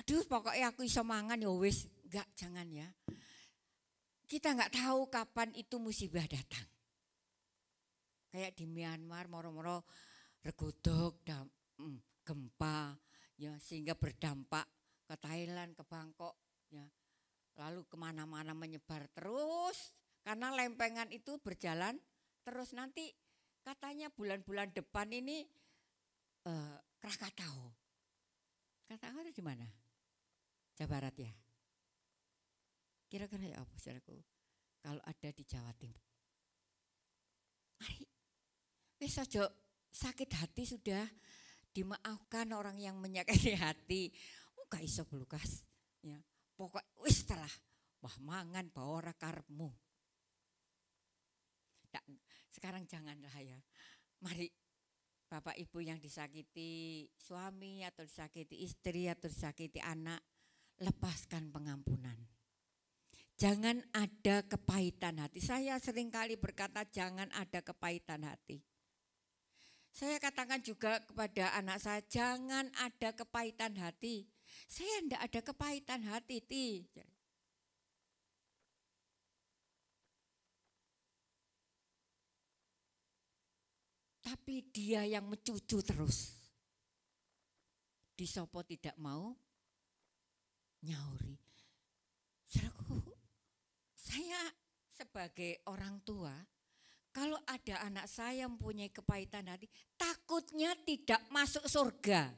Aduh pokoknya aku iso mangan ya wis, enggak, jangan ya. Kita enggak tahu kapan itu musibah datang. Kayak di Myanmar moro-moro regodok, gempa ya, sehingga berdampak ke Thailand, ke Bangkok ya. Lalu kemana-mana menyebar terus karena lempengan itu berjalan terus. Nanti katanya bulan-bulan depan ini Krakatau. Krakatau itu di mana? Jawa Barat ya. Kira-kira ya apa saudaraku? Kalau ada di Jawa Timur. Mari. Wis aja sakit hati sudah, dimaafkan orang yang menyakiti hati. Gak iso belukas ya. Pokok wis telah wah mangan bawa ora karepmu. Sekarang janganlah ya. Mari Bapak Ibu yang disakiti suami atau disakiti istri atau disakiti anak, lepaskan pengampunan. Jangan ada kepahitan hati. Saya seringkali berkata jangan ada kepahitan hati. Saya katakan juga kepada anak saya, jangan ada kepahitan hati. Saya tidak ada kepahitan hati, tapi dia yang mencucu terus. Disopo tidak mau nyauri. Saudaraku, saya sebagai orang tua, kalau ada anak saya mempunyai kepahitan hati, takutnya tidak masuk surga.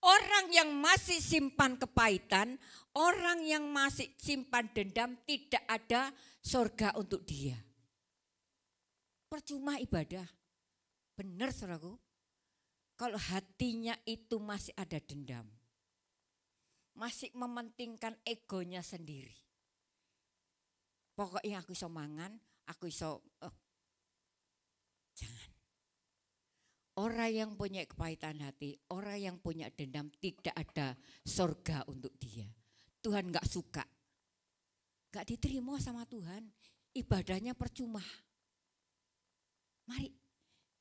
Orang yang masih simpan kepahitan, orang yang masih simpan dendam, tidak ada surga untuk dia. Percuma ibadah. Benar saudaraku, kalau hatinya itu masih ada dendam, masih mementingkan egonya sendiri. Pokoknya aku iso mangan, aku iso, jangan. Orang yang punya kepahitan hati, orang yang punya dendam, tidak ada surga untuk dia. Tuhan gak suka, gak diterima sama Tuhan, ibadahnya percuma. Mari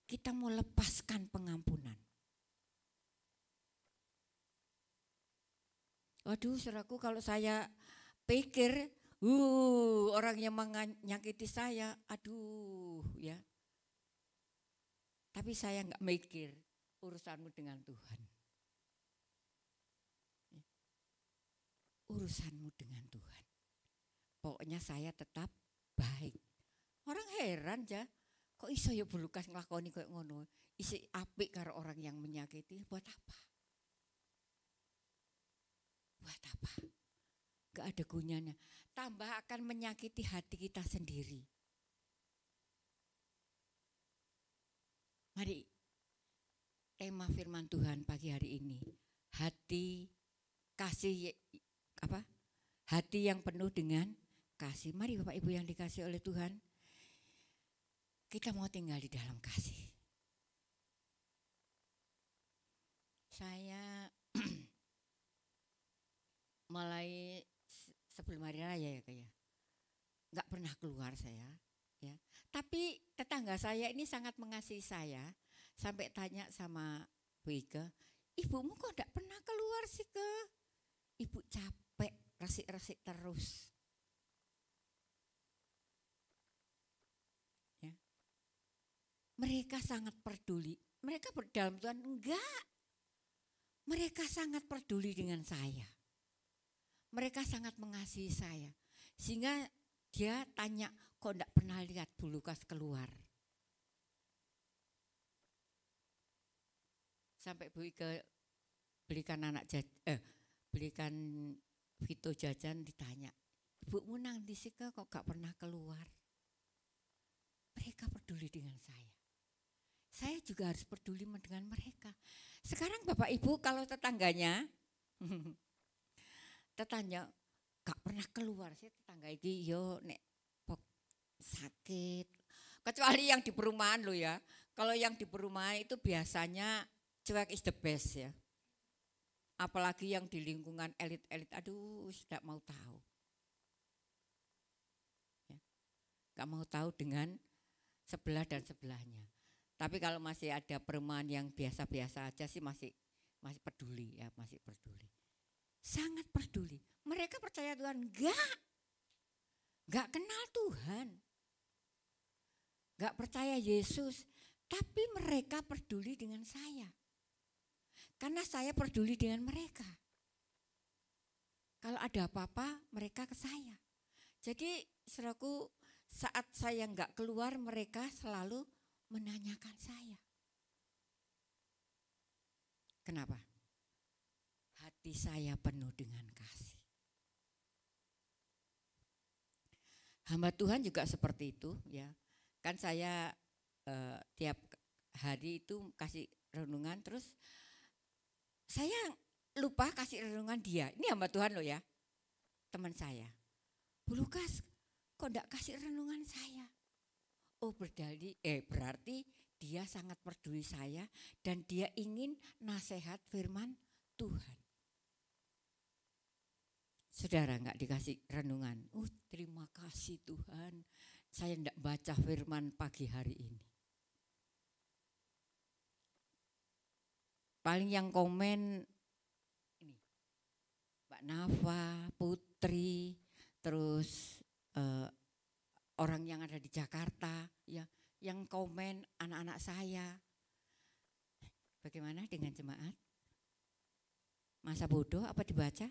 kita mau lepaskan pengampunan. Waduh, saudaraku, kalau saya pikir, orang yang menyakiti saya, aduh ya. Tapi saya nggak mikir urusanmu dengan Tuhan. Urusanmu dengan Tuhan. Pokoknya saya tetap baik. Orang heran ya, kok iso ya Bu Lukas nglakoni koyo ngono. Isi apik karo orang yang menyakiti, buat apa? Buat apa? Gak ada gunanya. Tambah akan menyakiti hati kita sendiri. Mari tema firman Tuhan pagi hari ini. Hati kasih apa? Hati yang penuh dengan kasih. Mari Bapak Ibu yang dikasih oleh Tuhan. Kita mau tinggal di dalam kasih. Saya mulai sebelum hari raya ya kayak nggak pernah keluar saya ya, tapi tetangga saya ini sangat mengasihi saya sampai tanya sama Bu Ika, ibumu kok nggak pernah keluar sih ke? Ibu capek resik-resik terus ya. Mereka sangat peduli, mereka berdalam Tuhan enggak, mereka sangat peduli dengan saya. Mereka sangat mengasihi saya. Sehingga dia tanya, kok enggak pernah lihat Bu Lukas keluar. Sampai Bu Ika belikan belikan Vito jajan, ditanya, ibumu nang di sini kok gak pernah keluar. Mereka peduli dengan saya. Saya juga harus peduli dengan mereka. Sekarang Bapak Ibu kalau tetangganya tetangga gak pernah keluar sih, tetangga iki yo nek sakit. Kecuali yang di perumahan lo ya. Kalau yang di perumahan itu biasanya cuek is the best ya. Apalagi yang di lingkungan elit-elit, aduh tidak mau tahu. Ya. Gak mau tahu dengan sebelah dan sebelahnya. Tapi kalau masih ada perumahan yang biasa-biasa aja sih masih peduli ya, masih peduli. Sangat peduli. Mereka percaya Tuhan, enggak kenal Tuhan. Enggak percaya Yesus, tapi mereka peduli dengan saya. Karena saya peduli dengan mereka. Kalau ada apa-apa, mereka ke saya. Jadi, saudaraku, saat saya enggak keluar, mereka selalu menanyakan saya. Kenapa? Hati saya penuh dengan kasih. Hamba Tuhan juga seperti itu ya. Kan saya tiap hari itu kasih renungan, terus saya lupa kasih renungan dia. Ini hamba Tuhan loh ya, teman saya. Bu Lukas, kok enggak kasih renungan saya? Oh berarti dia sangat peduli saya dan dia ingin nasihat firman Tuhan. Saudara enggak dikasih renungan. Terima kasih Tuhan. Saya enggak baca firman pagi hari ini. Paling yang komen ini Mbak Nafa, Putri, terus orang yang ada di Jakarta ya, yang komen anak-anak saya. Bagaimana dengan jemaat? Masa bodoh apa dibaca?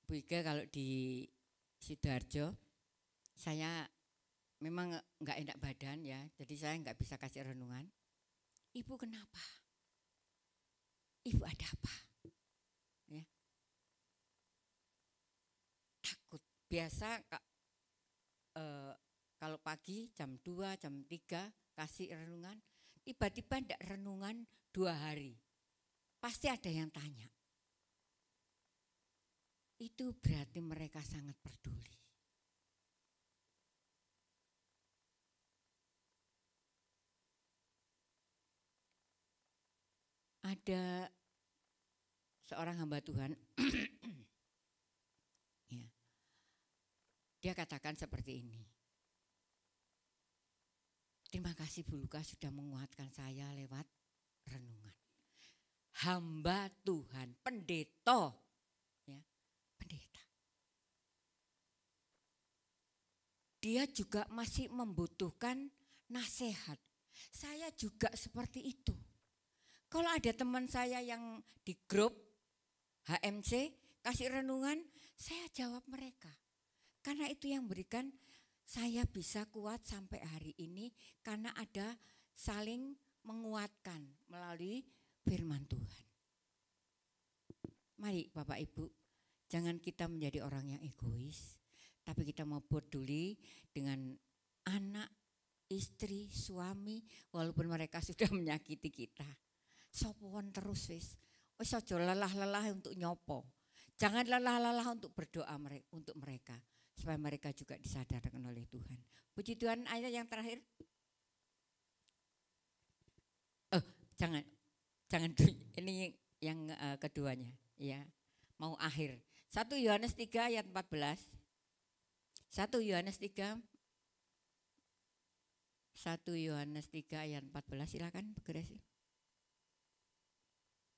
Bu Ika kalau di Sidoarjo saya memang enggak enak badan ya, jadi saya enggak bisa kasih renungan. Ibu kenapa? Ibu ada apa? Ya. Takut. Biasa kalau pagi jam 2, jam 3 kasih renungan, tiba-tiba enggak renungan 2 hari. Pasti ada yang tanya. Itu berarti mereka sangat peduli. Ada seorang hamba Tuhan, ya, dia katakan seperti ini. Terima kasih Bu Lukas sudah menguatkan saya lewat renungan. Hamba Tuhan, pendeta, ya, pendeta. Dia juga masih membutuhkan nasihat. Saya juga seperti itu. Kalau ada teman saya yang di grup HMC kasih renungan, saya jawab mereka. Karena itu yang berikan saya bisa kuat sampai hari ini, karena ada saling menguatkan melalui firman Tuhan. Mari Bapak Ibu, jangan kita menjadi orang yang egois, tapi kita mau peduli dengan anak, istri, suami, walaupun mereka sudah menyakiti kita. Sopoan terus wis aja lelah-lelah untuk nyopo. Jangan lelah-lelah untuk berdoa untuk mereka, supaya mereka juga disadarkan oleh Tuhan. Puji Tuhan. Ayat yang terakhir. Jangan ini yang keduanya, ya. Mau akhir. 1 Yohanes 3 ayat 14. 1 Yohanes 3 ayat 14, silakan Bu Grace.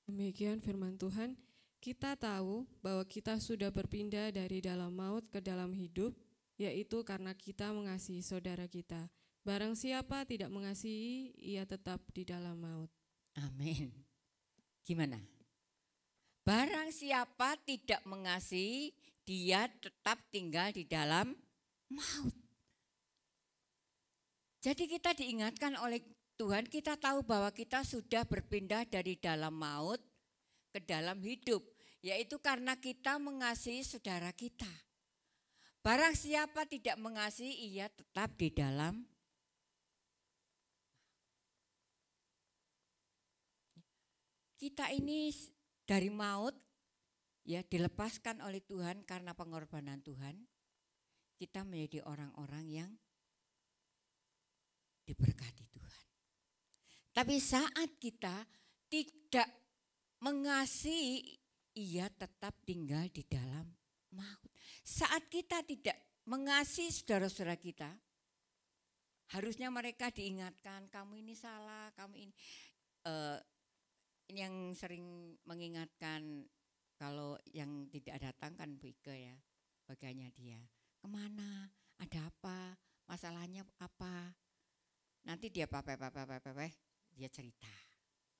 Demikian firman Tuhan, kita tahu bahwa kita sudah berpindah dari dalam maut ke dalam hidup, yaitu karena kita mengasihi saudara kita. Barang siapa tidak mengasihi, ia tetap di dalam maut. Amin. Gimana? Barang siapa tidak mengasihi, dia tetap tinggal di dalam maut. Jadi kita diingatkan oleh Tuhan, kita tahu bahwa kita sudah berpindah dari dalam maut ke dalam hidup, yaitu karena kita mengasihi saudara kita. Barang siapa tidak mengasihi, ia tetap di dalam. Kita ini dari maut, ya, dilepaskan oleh Tuhan karena pengorbanan Tuhan. Kita menjadi orang-orang yang diberkati Tuhan. Tapi saat kita tidak mengasihi, ia tetap tinggal di dalam maut. Saat kita tidak mengasihi saudara-saudara kita, harusnya mereka diingatkan, kamu ini salah, kamu ini. Ini yang sering mengingatkan kalau yang tidak datang kan Bu Ike, ya, bagiannya dia. Kemana? Ada apa? Masalahnya apa? Nanti dia dia cerita,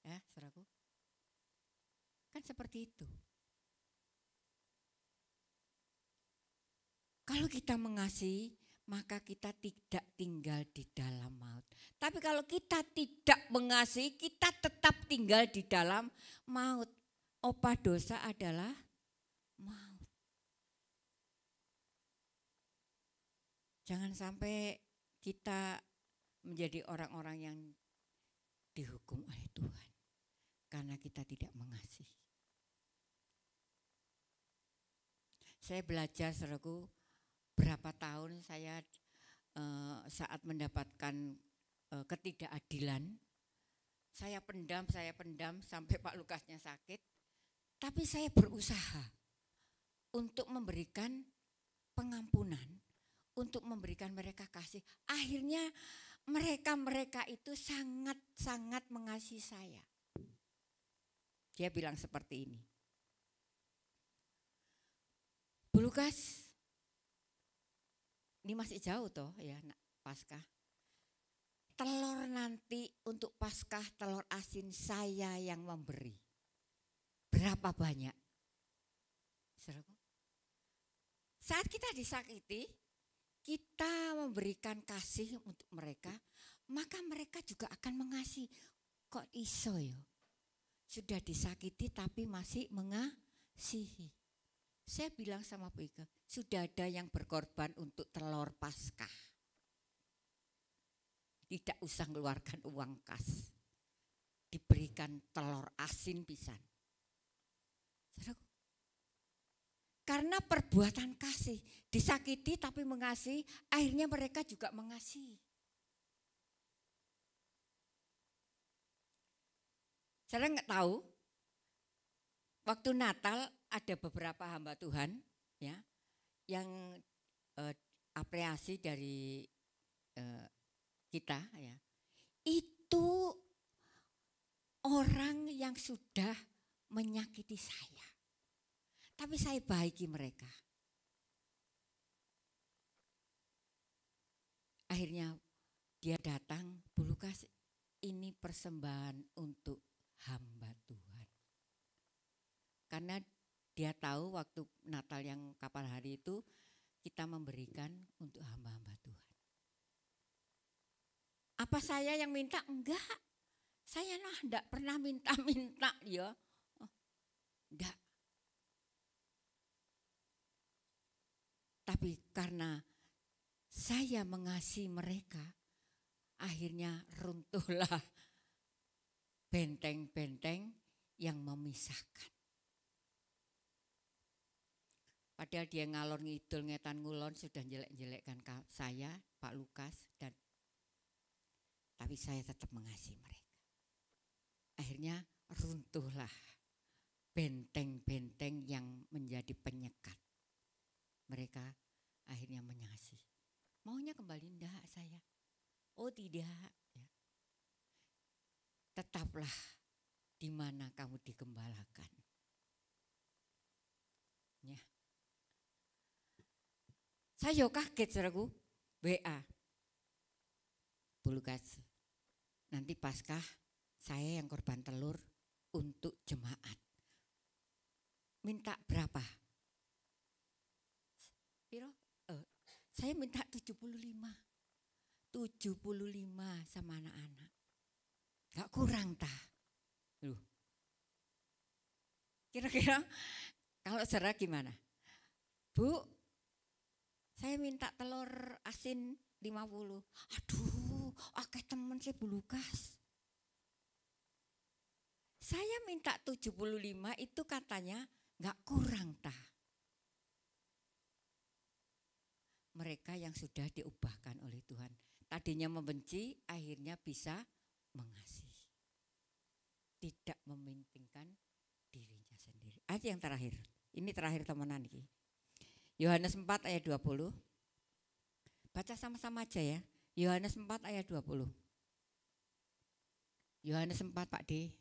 ya, saudaraku. Kan seperti itu. Kalau kita mengasihi, maka kita tidak tinggal di dalam maut. Tapi kalau kita tidak mengasihi, kita tetap tinggal di dalam maut. Opa dosa adalah maut. Jangan sampai kita menjadi orang-orang yang dihukum oleh Tuhan karena kita tidak mengasihi. Saya belajar, saudaraku, berapa tahun saya saat mendapatkan ketidakadilan, saya pendam sampai Pak Lukasnya sakit, tapi saya berusaha untuk memberikan pengampunan, untuk memberikan mereka kasih. Akhirnya mereka itu sangat mengasihi saya. Dia bilang seperti ini, Bu Lukas, ini masih jauh toh ya Paskah. Telur nanti untuk Paskah, telur asin saya yang memberi. Berapa banyak? Saat kita disakiti, kita memberikan kasih untuk mereka, maka mereka juga akan mengasihi. Kok iso ya? Sudah disakiti tapi masih mengasihi. Saya bilang sama Bu Ika, sudah ada yang berkorban untuk telur Paskah. Tidak usah mengeluarkan uang kas. Diberikan telur asin pisan. Karena perbuatan kasih, disakiti tapi mengasihi, akhirnya mereka juga mengasihi. Saya nggak tahu, waktu Natal ada beberapa hamba Tuhan, ya, yang apresiasi dari kita, ya, itu orang yang sudah menyakiti saya. Tapi saya baiki mereka. Akhirnya dia datang, Bu Lukas, ini persembahan untuk hamba Tuhan. Karena dia tahu waktu Natal yang kapan hari itu kita memberikan untuk hamba-hamba Tuhan. Apa saya yang minta? Enggak. Saya enggak pernah minta-minta ya. Enggak. Tapi karena saya mengasihi mereka, akhirnya runtuhlah benteng-benteng yang memisahkan. Padahal dia ngalor ngidul ngetan ngulon sudah jelek-jelekkan saya, Pak Lukas, tapi saya tetap mengasihi mereka. Akhirnya runtuhlah benteng-benteng yang menjadi penyekat. Mereka akhirnya mengasihi. Maunya kembali enggak saya? Oh tidak. Ya. Tetaplah di mana kamu digembalakan. Ya. Saya kaget saudaraku, WA. Bu Lukas, nanti Paskah saya yang korban telur untuk jemaat. Minta berapa? Piro? Saya minta 75 sama anak-anak. Gak kurang tah. Loh. Kira-kira kalau saudara gimana? Bu, saya minta telur asin 50. Aduh, akeh temen saya Bu Lukas. Saya minta 75 itu katanya gak kurang tah. Mereka yang sudah diubahkan oleh Tuhan. Tadinya membenci, akhirnya bisa mengasihi. Tidak mementingkan dirinya sendiri. Ayat yang terakhir. Ini terakhir temenan ini. Yohanes 4 ayat 20. Baca sama-sama aja ya. Yohanes 4 ayat 20. Yohanes 4 Pak D.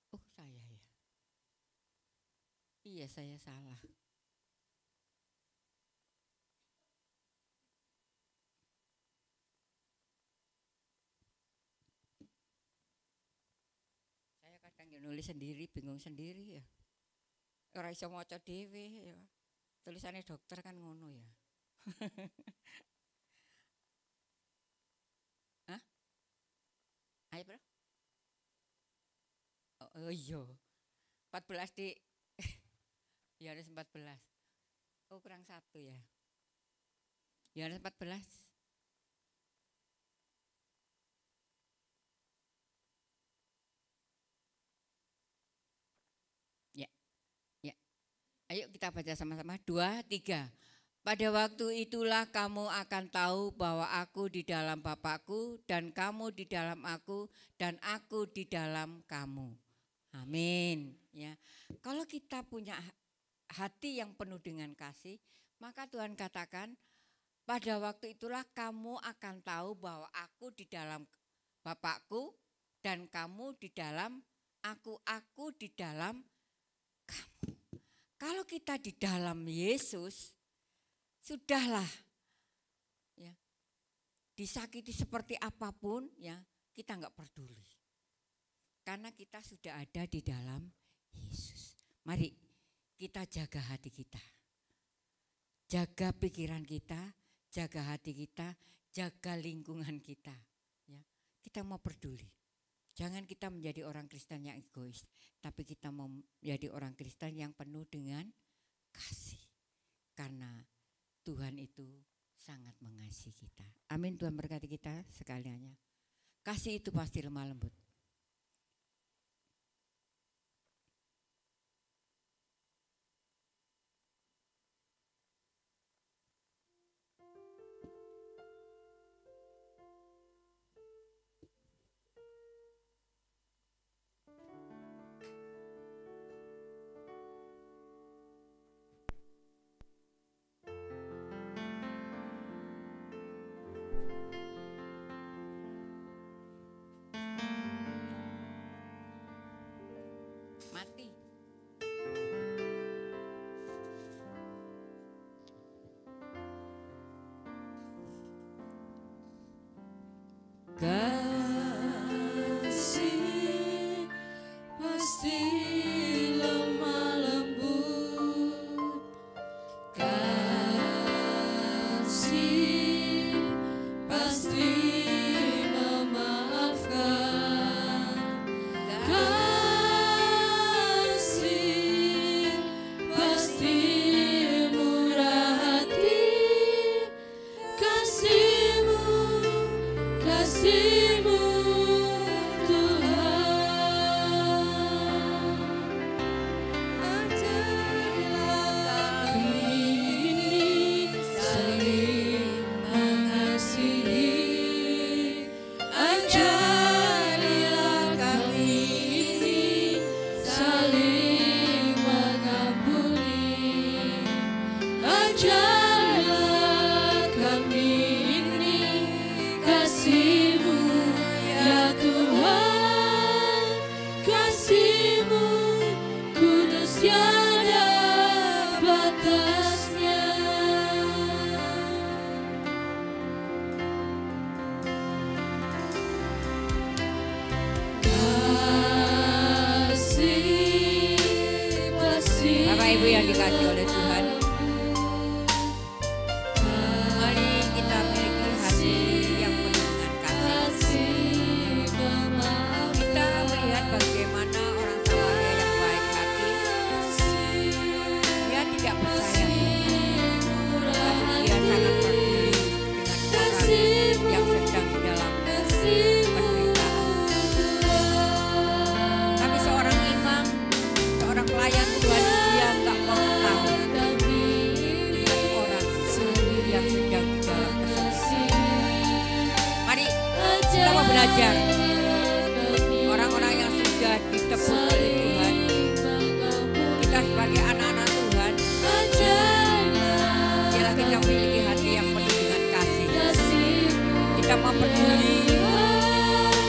Oh saya ya. Iya saya salah. Saya kadang nulis sendiri, bingung sendiri ya. Ora iso maca dhewe ya. Tulisannya dokter kan ngono ya. Hah? Ayo bro. Oh iya. 14 Dik. Yohanes 14. Oh kurang 1 ya. Yohanes 14. Ya. Ya. Ayo kita baca sama-sama. 2, 3. Pada waktu itulah kamu akan tahu bahwa aku di dalam Bapakku dan kamu di dalam aku dan aku di dalam kamu. Amin. Ya. Kalau kita punya hati yang penuh dengan kasih, maka Tuhan katakan pada waktu itulah kamu akan tahu bahwa aku di dalam Bapakku dan kamu di dalam aku di dalam kamu. Kalau kita di dalam Yesus, sudahlah ya. Disakiti seperti apapun ya, kita enggak peduli. Karena kita sudah ada di dalam Yesus. Mari kita jaga hati kita. Jaga pikiran kita, jaga hati kita, jaga lingkungan kita. Ya, kita mau peduli. Jangan kita menjadi orang Kristen yang egois, tapi kita mau menjadi orang Kristen yang penuh dengan kasih. Karena Tuhan itu sangat mengasihi kita. Amin. Tuhan berkati kita sekaliannya. Kasih itu pasti lemah lembut. tiada batasnya. Bapak Ibu yang dikasihi oleh Tuhan, mari kita miliki hati yang penuh dengan kasih. Kita melihat bagaimana orang Samaria yang baik hati, dia tidak percaya, tapi dia sangat peduli dengan orang yang sedang di dalam penderitaan. Tapi seorang imam, seorang pelayan Tuhan, dia nggak mau tahu dengan orang yang sedang di dalam kesulitan. Mari kita mau belajar orang-orang yang sudah ditebus oleh Tuhan. Kita sebagai anak-anak Tuhan, biarlah kita memiliki hati yang penuh dengan kasih. Kita mau peduli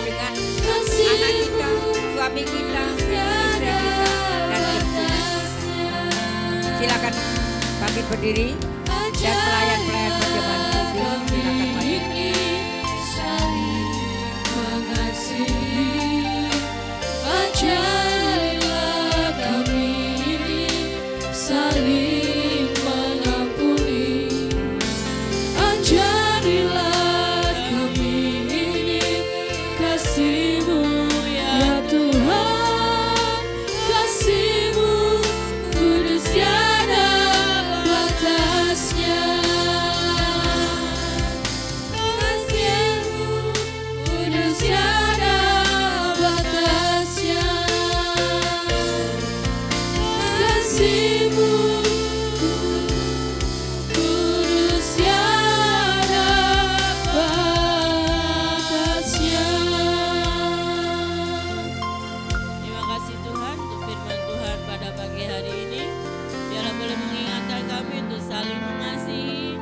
dengan anak kita, suami kita, istri kita, dan lingkungan. Silakan bangkit berdiri dan pelayan-pelayan perjamuan kudus silakan maju. Saling mengasihi, ajarilah kami ini saling mengampuni. Ajarilah kami ini kasih-Mu ya Tuhan, kasih-Mu kudus tiada batasnya. Kasih-Mu kudus tiada batasnya. Kasih-Mu kudus tiada batasnya. Terima kasih Tuhan untuk firman Tuhan pada pagi hari ini. Biarlah boleh mengingatkan kami untuk saling mengasihi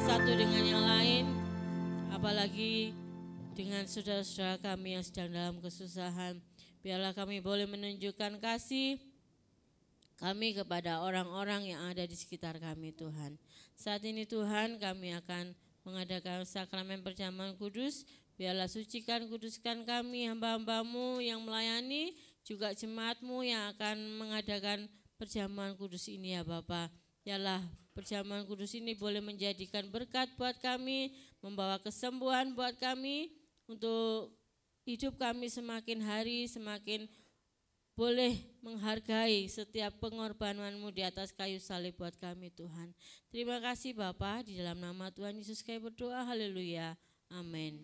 satu dengan yang lain, apalagi dengan saudara-saudara kami yang sedang dalam kesusahan. Biarlah kami boleh menunjukkan kasih kami kepada orang-orang yang ada di sekitar kami Tuhan. Saat ini Tuhan kami akan mengadakan sakramen perjamuan kudus. Biarlah sucikan, kuduskan kami hamba-hamba-Mu yang melayani, juga jemaat-Mu yang akan mengadakan perjamuan kudus ini ya Bapa. Biarlah perjamuan kudus ini boleh menjadikan berkat buat kami, membawa kesembuhan buat kami, untuk hidup kami semakin hari semakin boleh menghargai setiap pengorbanan-Mu di atas kayu salib buat kami Tuhan. Terima kasih Bapa, di dalam nama Tuhan Yesus kami berdoa, haleluya, amin.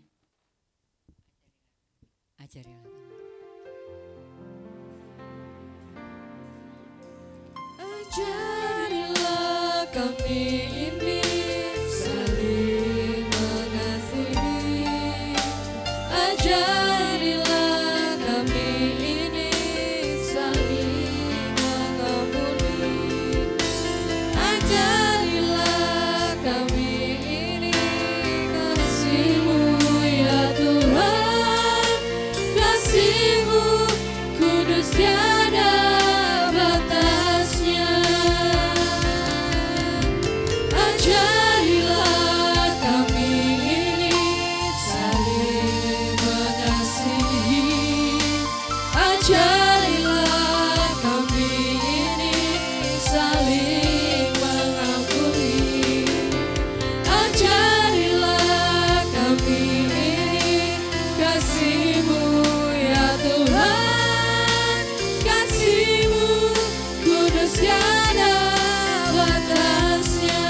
Ajarilah. Ajarilah kami ini saling mengasihi. Ajarilah kami ini saling mengampuni. Ajarilah kami ini kasih-Mu ya Tuhan, kasih-Mu kudus tiada batasnya. Ajarilah kami ini saling mengasihi. Ajarilah kami ini saling mengampuni. Ajarilah kami ini kasih-Mu ya Tuhan, kasih-Mu kudus tiada batasnya.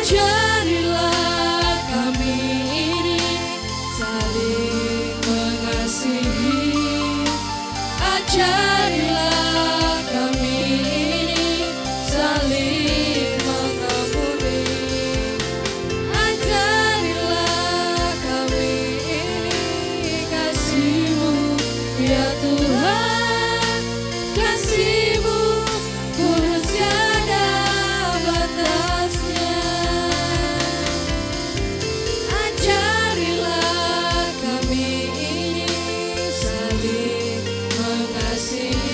Ajarilah kami ini saling mengasihi. Ajarilah kami ini saling mengampuni. Ajarilah kami ini kasih-Mu ya Tuhan, kasih-Mu kudus tiada batasnya. Ajarilah kami ini saling mengasihi.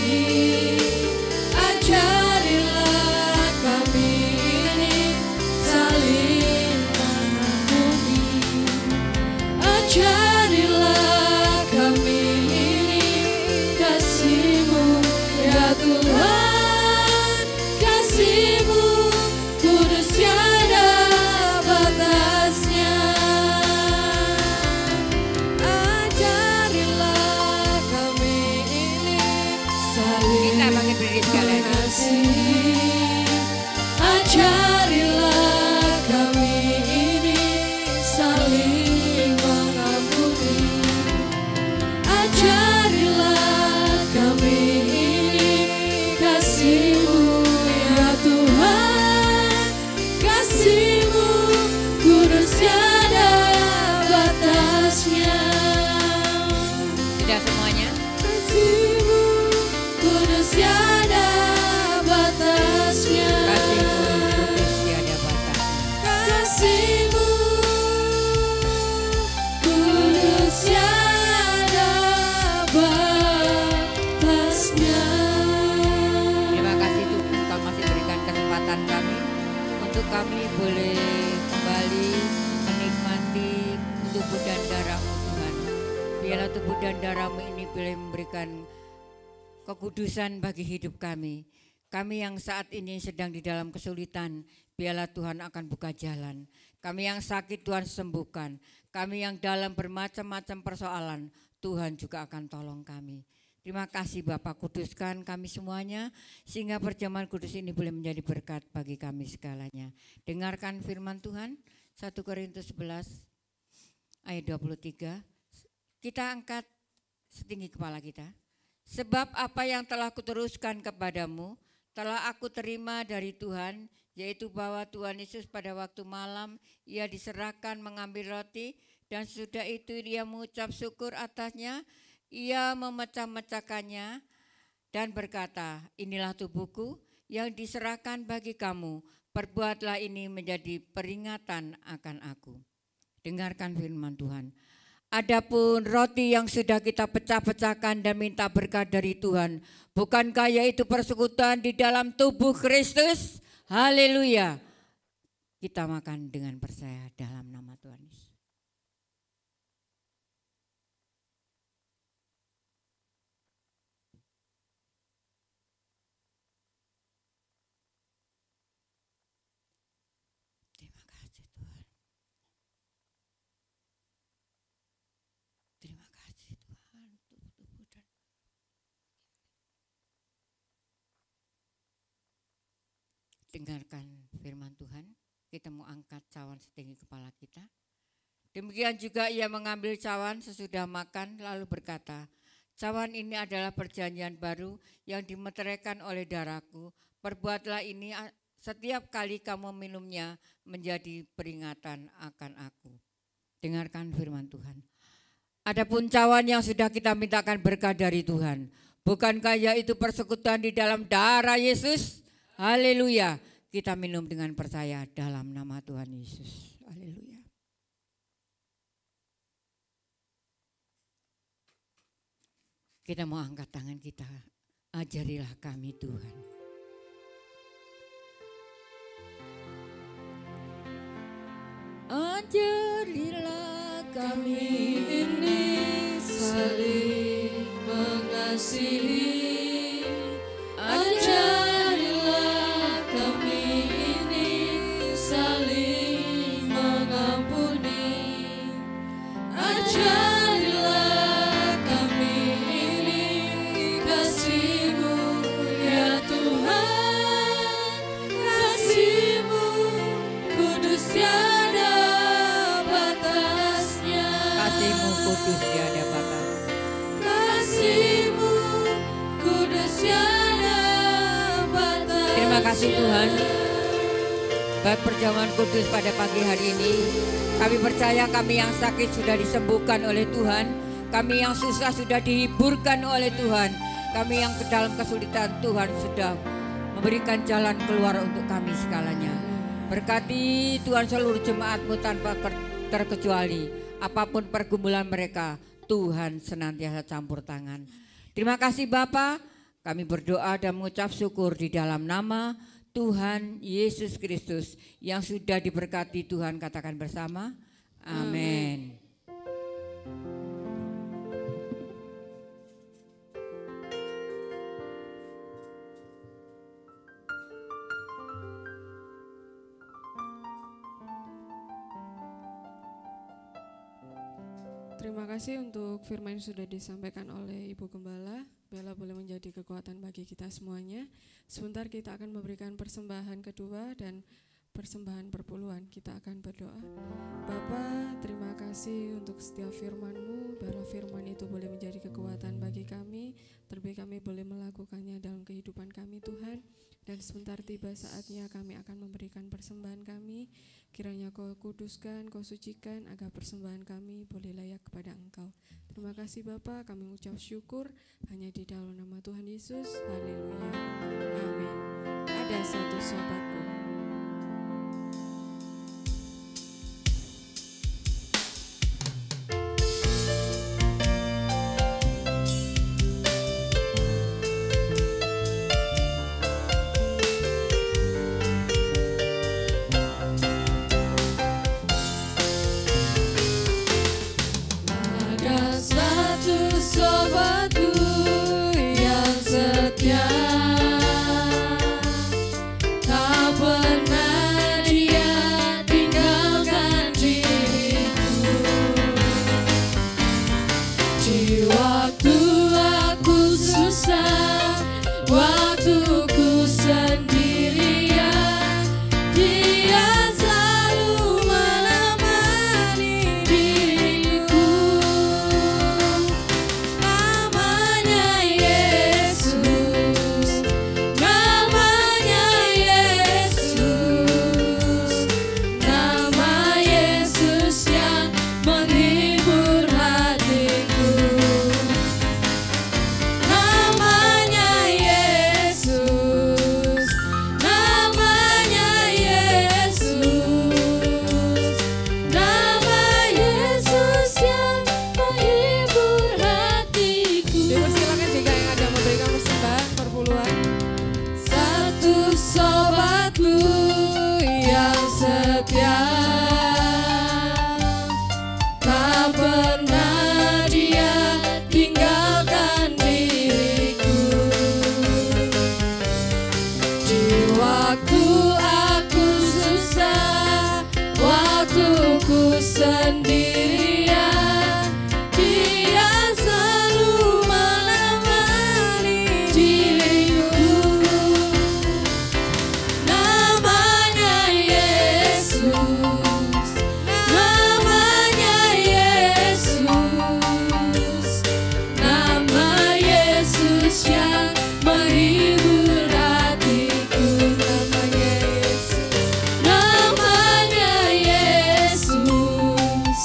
kasih-Mu ya Tuhan, kasih-Mu kudus tiada batasnya. Sudah semuanya? Kasih-Mu kudus tiada batasnya. Kasih-Mu kudus tiada batas. Kasih-Mu kudus tiada batasnya. Terima kasih Tuhan masih berikan kesempatan kami untuk kami boleh kembali menikmati tubuh dan darah-Mu Tuhan. Biarlah tubuh dan darah-Mu ini boleh memberikan kekudusan bagi hidup kami. Kami yang saat ini sedang di dalam kesulitan, biarlah Tuhan akan buka jalan. Kami yang sakit Tuhan sembuhkan. Kami yang dalam bermacam-macam persoalan, Tuhan juga akan tolong kami. Terima kasih Bapak, kuduskan kami semuanya, sehingga perjamuan kudus ini boleh menjadi berkat bagi kami segalanya. Dengarkan firman Tuhan, 1 Korintus 11 ayat 23. Kita angkat setinggi kepala kita. Sebab apa yang telah kuteruskan kepadamu, telah aku terima dari Tuhan, yaitu bahwa Tuhan Yesus pada waktu malam ia diserahkan mengambil roti, dan sesudah itu dia mengucap syukur atasnya, ia memecah-mecahkannya dan berkata, inilah tubuhku yang diserahkan bagi kamu, perbuatlah ini menjadi peringatan akan aku. Dengarkan firman Tuhan. Adapun roti yang sudah kita pecah-pecahkan dan minta berkat dari Tuhan, bukankah yaitu persekutuan di dalam tubuh Kristus? Haleluya. Kita makan dengan percaya dalam nama Tuhan Yesus. Terima kasih Tuhan. Terima kasih Tuhan. Tubuh dan dengarkan firman Tuhan. Kita mau angkat cawan setinggi kepala kita. Demikian juga ia mengambil cawan sesudah makan lalu berkata, cawan ini adalah perjanjian baru yang dimeteraikan oleh darahku. Perbuatlah ini setiap kali kamu minumnya menjadi peringatan akan aku. Dengarkan firman Tuhan. Adapun cawan yang sudah kita mintakan berkat dari Tuhan, bukankah yaitu persekutuan di dalam darah Yesus? Haleluya. Kita minum dengan percaya dalam nama Tuhan Yesus. Haleluya. Kita mau angkat tangan kita. Ajarilah kami Tuhan. Ajarilah Kami ini saling mengasihi. Ajarilah kami ini saling mengampuni. Ajarilah kami ini kasih-Mu ya Tuhan, kasih-Mu kudus tiada batasnya. kasih-Mu kudus tiada batas. Kasih-Mu kudus tiada batas. Terima kasih Tuhan. Buat perjamuan kudus pada pagi hari ini, kami percaya kami yang sakit sudah disembuhkan oleh Tuhan. Kami yang susah sudah dihiburkan oleh Tuhan. Kami yang ke dalam kesulitan, Tuhan sudah memberikan jalan keluar untuk kami segalanya. Berkati Tuhan seluruh jemaat-Mu tanpa terkecuali. Apapun pergumulan mereka, Tuhan senantiasa campur tangan. Terima kasih Bapa. Kami berdoa dan mengucap syukur di dalam nama Tuhan Yesus Kristus yang sudah diberkati Tuhan, katakan bersama. Amin. Terima kasih untuk firman yang sudah disampaikan oleh Ibu Gembala. Biarlah boleh menjadi kekuatan bagi kita semuanya. Sebentar kita akan memberikan persembahan kedua dan persembahan perpuluhan. Kita akan berdoa. Bapa, terima kasih untuk setiap firman-Mu. Biarlah firman itu boleh menjadi kekuatan bagi kami. Terlebih kami boleh melakukannya dalam kehidupan kami Tuhan. Dan sebentar tiba saatnya kami akan memberikan persembahan kami. Kiranya Kau kuduskan, Kau sucikan, agar persembahan kami boleh layak kepada Engkau. Terima kasih Bapa, kami ucap syukur hanya di dalam nama Tuhan Yesus. Haleluya. Amin. Ada satu sobatku. Sobatku yang setia, tak pernah dia tinggalkan diriku. Di waktu aku susah, waktuku sendirian, dia selalu menemani diriku. Sendirian, dia selalu menemani diriku. Namanya Yesus, namanya Yesus, nama Yesus yang menghibur hatiku. Namanya Yesus,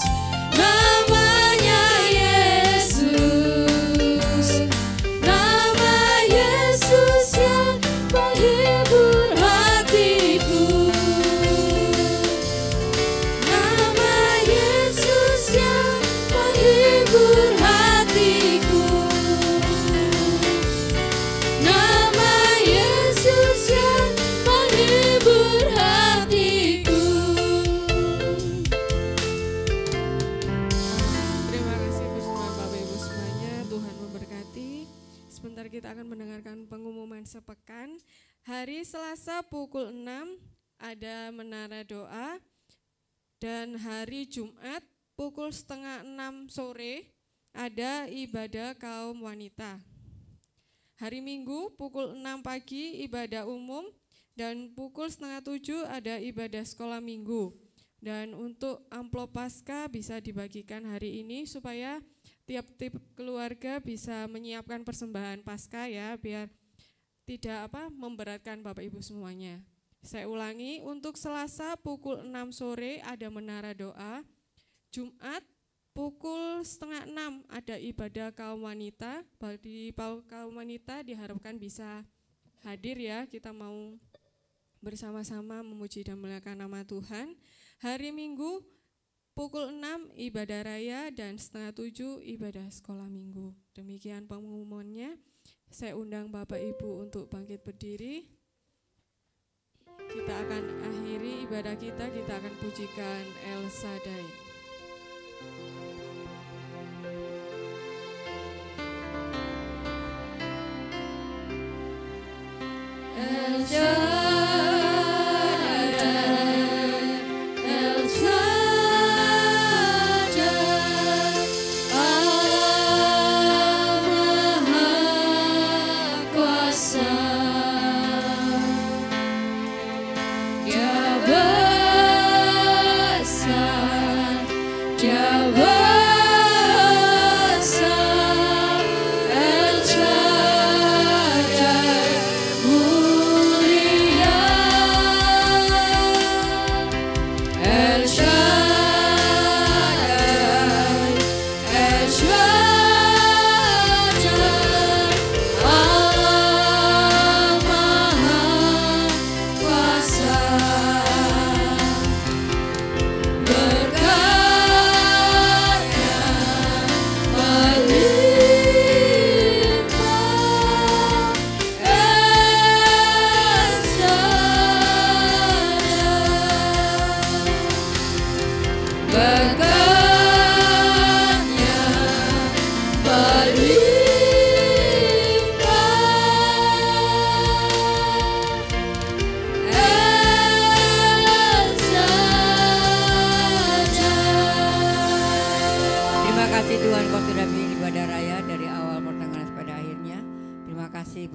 namanya Yesus, nama Yesus yang menghibur hatiku. Nama Yesus yang menghibur hatiku. Nama Yesus yang menghibur hatiku. Terima kasih bersama Bapak Ibu semuanya. Tuhan memberkati. Sebentar kita akan mendengarkan pengumuman sepekan. Hari Selasa pukul 6 ada menara doa. Dan hari Jumat pukul 5:30 sore ada ibadah kaum wanita. Hari Minggu pukul 6 pagi ibadah umum. Dan pukul 6:30 ada ibadah sekolah minggu. Dan untuk amplop Paskah bisa dibagikan hari ini supaya tiap-tiap keluarga bisa menyiapkan persembahan Paskah ya, biar tidak memberatkan Bapak Ibu semuanya. Saya ulangi, untuk Selasa pukul 6 sore ada menara doa. Jumat pukul 5:30 ada ibadah kaum wanita. Bagi kaum wanita diharapkan bisa hadir ya, kita mau bersama-sama memuji dan memuliakan nama Tuhan. Hari Minggu pukul 6 ibadah raya dan 6:30 ibadah sekolah minggu. Demikian pengumumannya. Saya undang Bapak Ibu untuk bangkit berdiri. Kita akan akhiri ibadah kita akan pujikan El Shaddai. El Shaddai, El Shaddai, Allah Maha Kuasa. Dia besar, Dia besar, El Shaddai, mulia.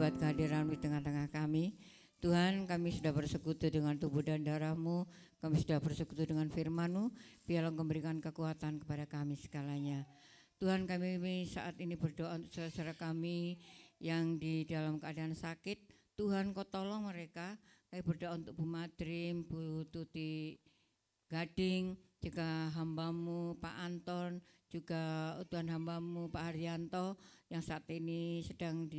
buat kehadiran-Mu di tengah-tengah kami. Tuhan, kami sudah bersekutu dengan tubuh dan darah-Mu, kami sudah bersekutu dengan firman-Mu, biarlah Engkau memberikan kekuatan kepada kami segalanya. Tuhan, kami saat ini berdoa untuk saudara kami yang di dalam keadaan sakit. Tuhan, Kau tolong mereka. Kami berdoa untuk Bu Madrim, Bu Tuti Gading, juga hamba-Mu Pak Anton, juga Tuhan hamba-Mu Pak Haryanto yang saat ini sedang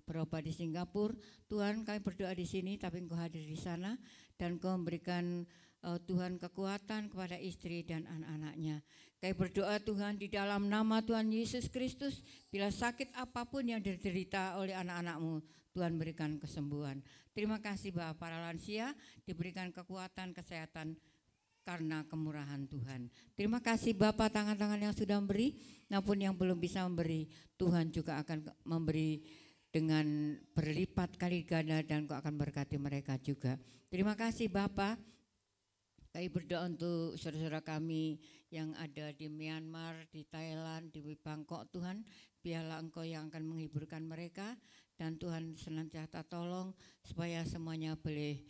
berobat di Singapura. Tuhan, kami berdoa di sini tapi Engkau hadir di sana dan Engkau memberikan Tuhan kekuatan kepada istri dan anak-anaknya. Kami berdoa Tuhan di dalam nama Tuhan Yesus Kristus, bila sakit apapun yang diderita oleh anak-anak-Mu, Tuhan berikan kesembuhan. Terima kasih Bapak, para lansia diberikan kekuatan kesehatan karena kemurahan Tuhan. Terima kasih Bapak, tangan-tangan yang sudah memberi, namun yang belum bisa memberi, Tuhan juga akan memberi dengan berlipat kali ganda dan Kau akan berkati mereka juga. Terima kasih Bapak. Kami berdoa untuk saudara-saudara kami yang ada di Myanmar, di Thailand, di Bangkok. Tuhan, biarlah Engkau yang akan menghiburkan mereka dan Tuhan senantiasa tolong supaya semuanya boleh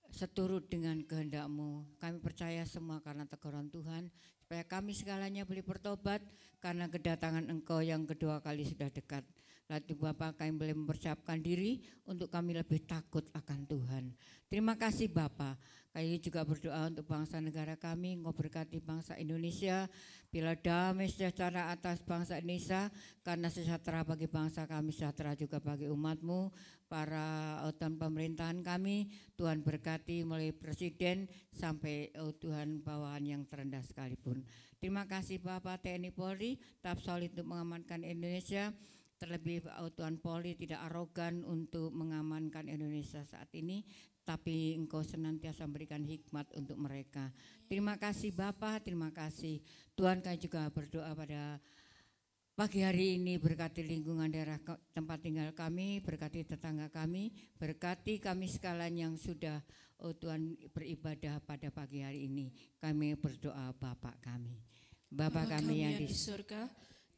seturut dengan kehendak-Mu. Kami percaya semua karena teguran Tuhan, supaya kami segalanya boleh bertobat karena kedatangan Engkau yang kedua kali sudah dekat. Lalu Bapak, kami boleh mempersiapkan diri untuk kami lebih takut akan Tuhan. Terima kasih Bapak. Kami juga berdoa untuk bangsa negara kami. Engkau berkati bangsa Indonesia, bila damai sejahtera atas bangsa Indonesia, karena sejahtera bagi bangsa kami, sejahtera juga bagi umat-Mu, para dan pemerintahan kami. Tuhan berkati mulai presiden sampai Tuhan bawahan yang terendah sekalipun. Terima kasih Bapak. TNI Polri tetap solid untuk mengamankan Indonesia. Terlebih Tuhan Polri tidak arogan untuk mengamankan Indonesia saat ini, tapi Engkau senantiasa memberikan hikmat untuk mereka. Terima kasih Bapak, terima kasih. Tuhan, kami juga berdoa pada pagi hari ini, berkati lingkungan daerah tempat tinggal kami, berkati tetangga kami, berkati kami sekalian yang sudah Tuhan beribadah pada pagi hari ini. Kami berdoa Bapak kami. Bapa kami yang di surga,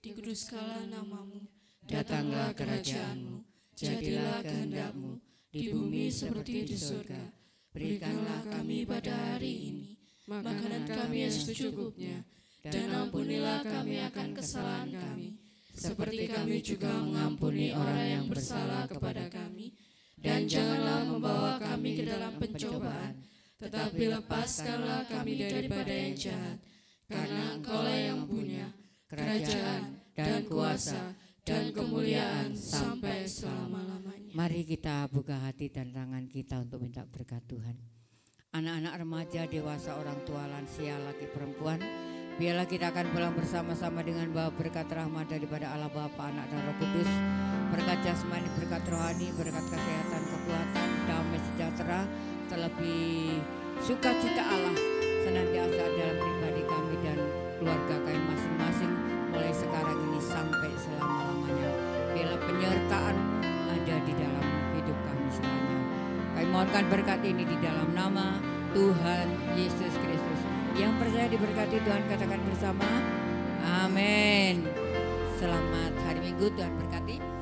dikuduskanlah nama-Mu, datanglah kerajaan-Mu, jadilah kehendak-Mu di bumi seperti di surga. Berikanlah kami pada hari ini makanan kami yang secukupnya, dan ampunilah kami akan kesalahan kami, seperti kami juga mengampuni orang yang bersalah kepada kami. Dan janganlah membawa kami ke dalam pencobaan, tetapi lepaskanlah kami daripada yang jahat, karena Engkaulah yang punya kerajaan dan kuasa dan kemuliaan sampai selama-lamanya. Mari kita buka hati dan tangan kita untuk minta berkat Tuhan. Anak-anak remaja, dewasa, orang tua, lansia, laki perempuan, biarlah kita akan pulang bersama-sama dengan bawa berkat rahmat daripada Allah Bapa, Anak dan Roh Kudus. Berkat jasmani, berkat rohani, berkat kesehatan, kekuatan, damai sejahtera, terlebih sukacita Allah senantiasa dalam pribadi kami dan keluarga kami masing-masing, mulai sekarang ini sampai selama-lamanya. Biarlah penyertaan ada di dalam hidup kami semuanya. Kami mohonkan berkat ini di dalam nama Tuhan Yesus Kristus. Yang percaya diberkati Tuhan katakan bersama, amin. Selamat hari Minggu, Tuhan berkati.